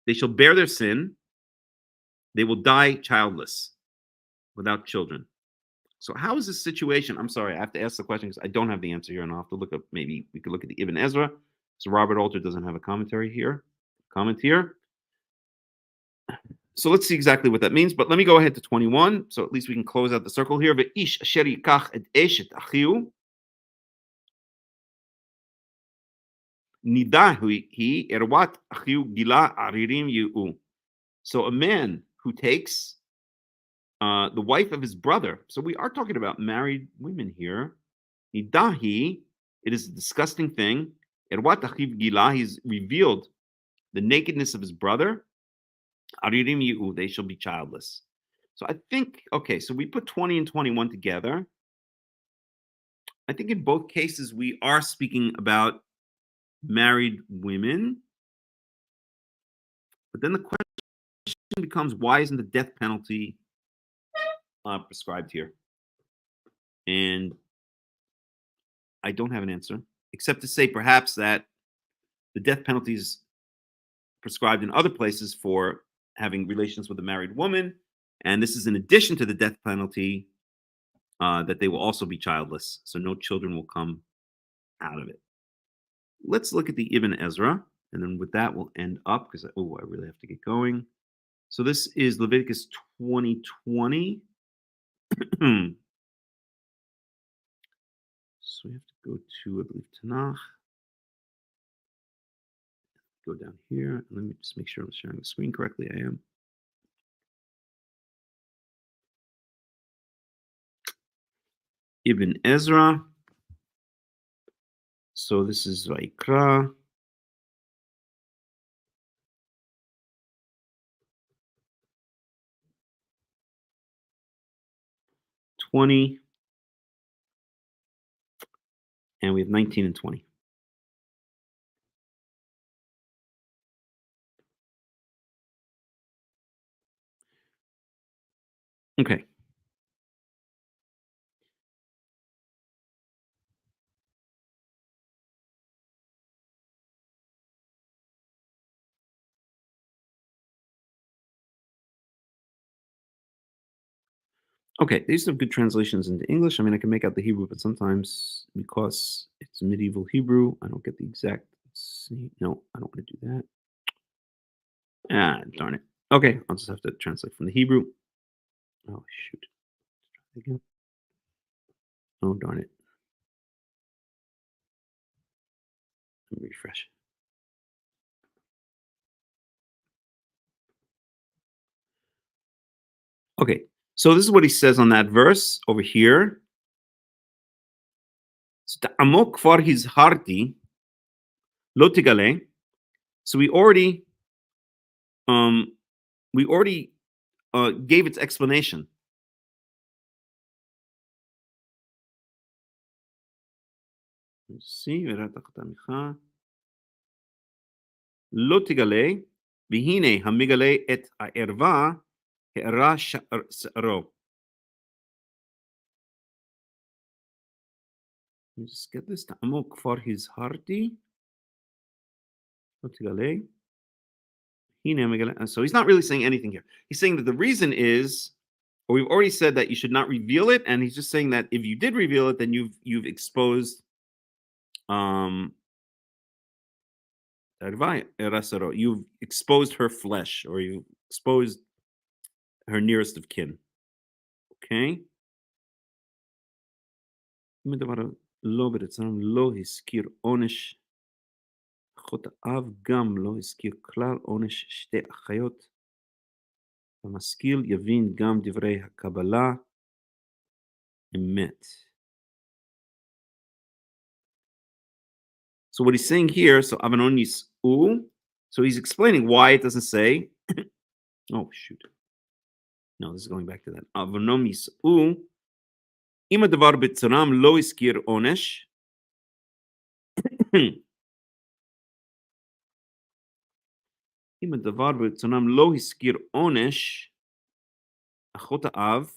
They shall bear their sin. They will die childless, without children. So how is this situation? I'm sorry, I have to ask the question because I don't have the answer here, and I'll have to look up. Maybe we could look at the Ibn Ezra. So Robert Alter doesn't have a comment here. So let's see exactly what that means. But let me go ahead to 21, so at least we can close out the circle here. Ve'ish asher yikach et eshet achiu. Nidahi erwat achiu gila aririm yu. So a man who takes the wife of his brother. So we are talking about married women here. Nidahi, it is a disgusting thing. Erwat achiv gila, he's revealed the nakedness of his brother. Aririm yu, they shall be childless. So I think, okay, so we put 20 and 21 together. I think in both cases we are speaking about married women. But then the question becomes, why isn't the death penalty prescribed here? And I don't have an answer, except to say perhaps that the death penalty is prescribed in other places for having relations with a married woman. And this is in addition to the death penalty that they will also be childless. So no children will come out of it. Let's look at the Ibn Ezra. And then with that, we'll end up because, I really have to get going. So this is Leviticus 20:20. So we have to go to, I believe, Tanakh. Go down here. And let me just make sure I'm sharing the screen correctly. I am. Ibn Ezra. So this is Vaikra. $20. And we have 19 and 20. Okay. Okay, these are good translations into English. I mean, I can make out the Hebrew, but sometimes because it's medieval Hebrew, I don't get the exact. No, I don't want to do that. Ah, darn it. Okay, I'll just have to translate from the Hebrew. Oh, shoot. Again. Oh, darn it. Let me refresh. Okay, so this is what he says on that verse over here. Amok for his harti lo tigale. So we already gave its explanation. Let's see, lo tigale vihine hamigale et ha'erva he'era sha'ro. Let me just get this. Amok for his harti lo tigale. So he's not really saying anything here. He's saying that the reason is, or we've already said that you should not reveal it, and he's just saying that if you did reveal it, then you've exposed you've exposed her flesh, or you exposed her nearest of kin. Okay. חוטאיו גם לא הזכיר כלל עונש שתי אחיות, המשכיל יבין גם דברי הקבלה אמת. So what he's saying here, so Avanonis U, so he's explaining why it doesn't say, oh shoot. No, this is going back to that. Avanonis U, אם הדבר בצונם לא הזכיר עונש, אם הדבר ברצונם לא הזכיר עונש, אחות האב,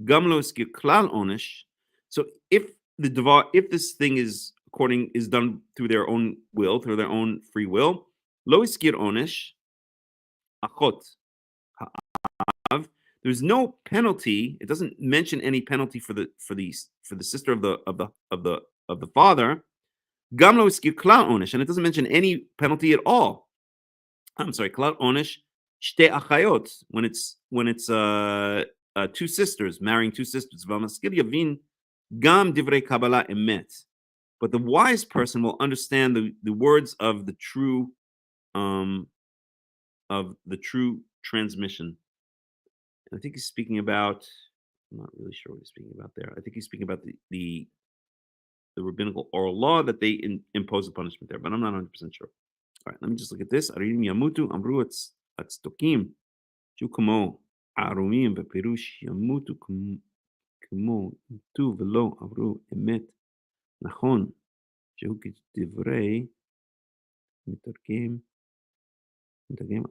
גם לא הזכיר כלל עונש. So if this thing is done through their own will, through their own free will, לא הזכיר עונש, אחות האב, there's no penalty. It doesn't mention any penalty for the sister of the father. גם לא הזכיר כלל עונש, and it doesn't mention any penalty at all. I'm sorry, Klat Onish, Shte Achayot, when it's two sisters, marrying two sisters. Vamaskil Yavin Gam Divrei Kabbalah Emet. But the wise person will understand the words of the true transmission. And I think he's speaking about, I'm not really sure what he's speaking about there. I think he's speaking about the rabbinical oral law that they impose a punishment there, but I'm not 100% sure. All right, let me just look at this. Aririm yamutu amru atztokim shu kamo arumim bepirush yamutu kamo tu velo amru emet nachon shehu k'divrei mitargem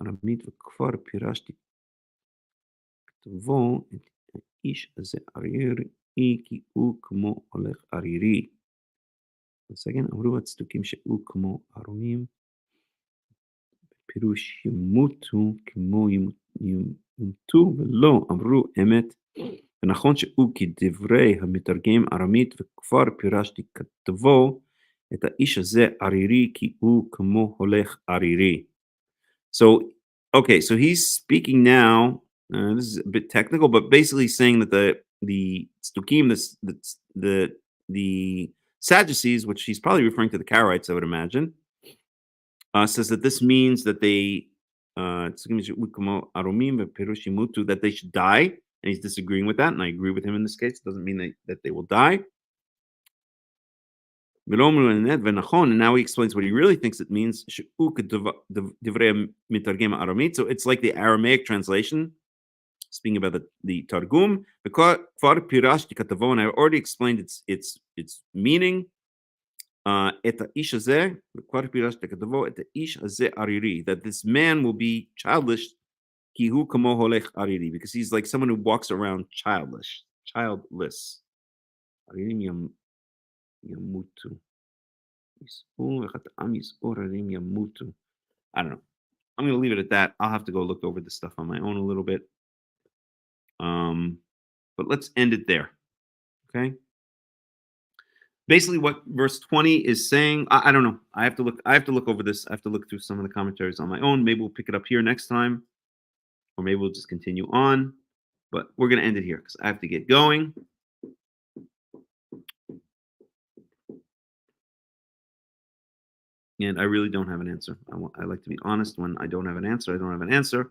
aramit v'kfar pirashti k'tavo et האיש הזה ערירי כי הוא כמו הולך ערירי. בסגן אמרו הצדוקים שהוא כמו ערומים פירוש ימותו כמו ימותו ולא אמרו אמת, ונכון שהוא כדברי המתרגם ארמית וכבר פירשתי כתבו את האיש הזה ערירי כי הוא כמו הולך ערירי. So okay, so he's speaking now, this is a bit technical, but basically saying that Stukim, the Sadducees, which he's probably referring to the Karaites, I would imagine, says that this means that that they should die, and he's disagreeing with that, and I agree with him in this case. It doesn't mean that they will die. And now he explains what he really thinks it means. So it's like the Aramaic translation, speaking about the Targum. And I already explained its meaning. That this man will be childless, because he's like someone who walks around childless. I don't know. I'm going to leave it at that. I'll have to go look over this stuff on my own a little bit. But let's end it there. Okay. Basically, what verse 20 is saying, I don't know. I have to look over this. I have to look through some of the commentaries on my own. Maybe we'll pick it up here next time, or maybe we'll just continue on. But we're going to end it here because I have to get going. And I really don't have an answer. I like to be honest. When I don't have an answer, I don't have an answer.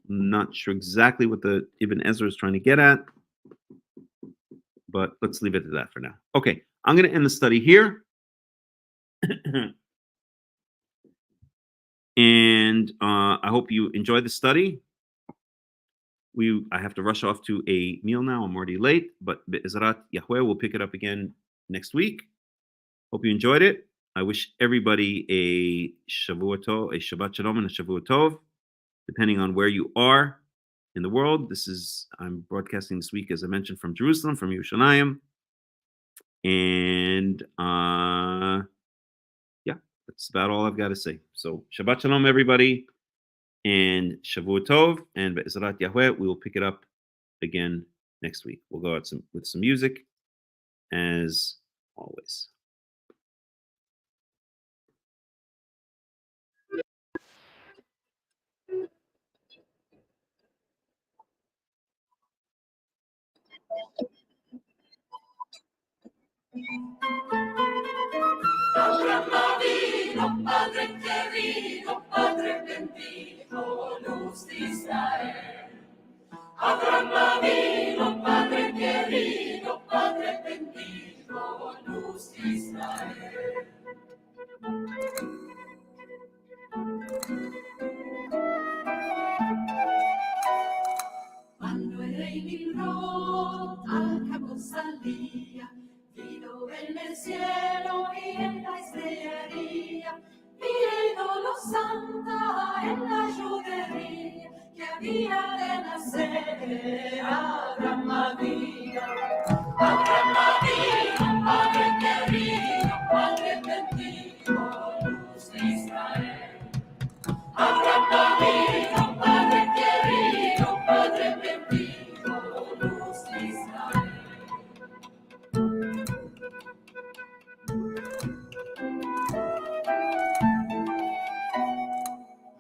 I'm not sure exactly what the Ibn Ezra is trying to get at, but let's leave it at that for now. Okay, I'm going to end the study here. And I hope you enjoyed the study. I have to rush off to a meal now. I'm already late, but Be'ezrat Yahweh will pick it up again next week. Hope you enjoyed it. I wish everybody a Shabbat Shalom, and a Shavua Tov, depending on where you are in the world. I'm broadcasting this week, as I mentioned, from Jerusalem, from Yerushalayim. And yeah, that's about all I've got to say. So Shabbat Shalom, everybody, and Shavua Tov, and Be'ezrat Yahweh, we will pick it up again next week. We'll go out with some music, as always. Padre querido, Padre bendito, luz de Israel. Abraham vino, Padre querido, Padre bendito, luz de Israel. Cuando el rey Nimrod al campo salía, vino en el cielo y en la estrellería, viéndolo santa en la judería, que había de nacer Abraham vino, Padre querido, Padre bendito, luz de Israel. Abraham vino, Padre querido, Padre bendito, luz de Israel.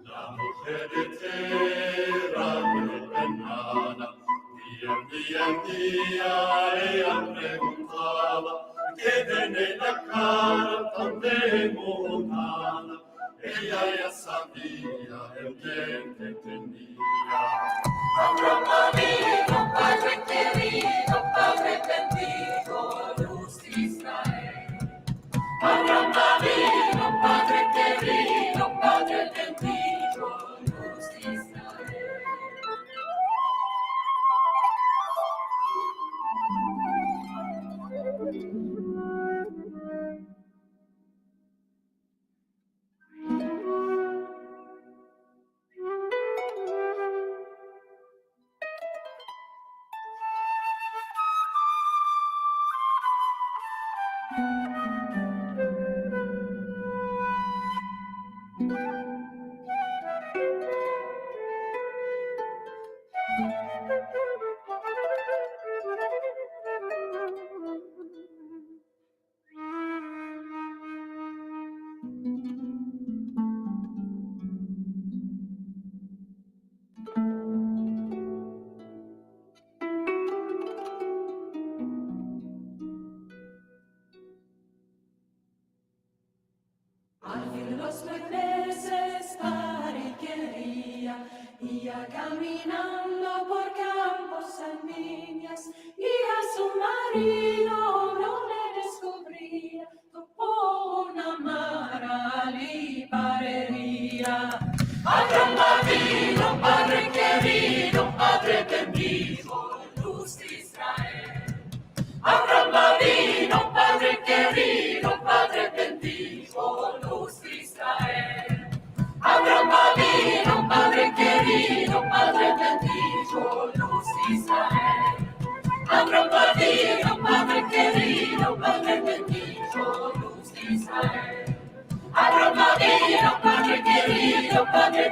La mujer de Tera de Benana, día en día ella preguntaba, ¿qué tiene la cara tan demonada? Ella ya sabía el bien que tenía. Abraham vino, Padre querido, Padre bendito, luz de Israel. Abraham vino, Padre querido, Padre bendito, luz de Israel. los 9 meses pariquería, iba caminando por campos en viñas, y a su marido no le descubría, topó una mara libarería. Abraham vino, Padre querido, Padre bendito, luz de Israel. Abraham vino, Padre querido, Padre bendito, luz de Israel. Abraham vino, Padre querido, Padre bendito, luz de Israel. Abraham vino, Padre querido, Padre bendito, luz de Israel. Abraham vino, Padre querido, Padre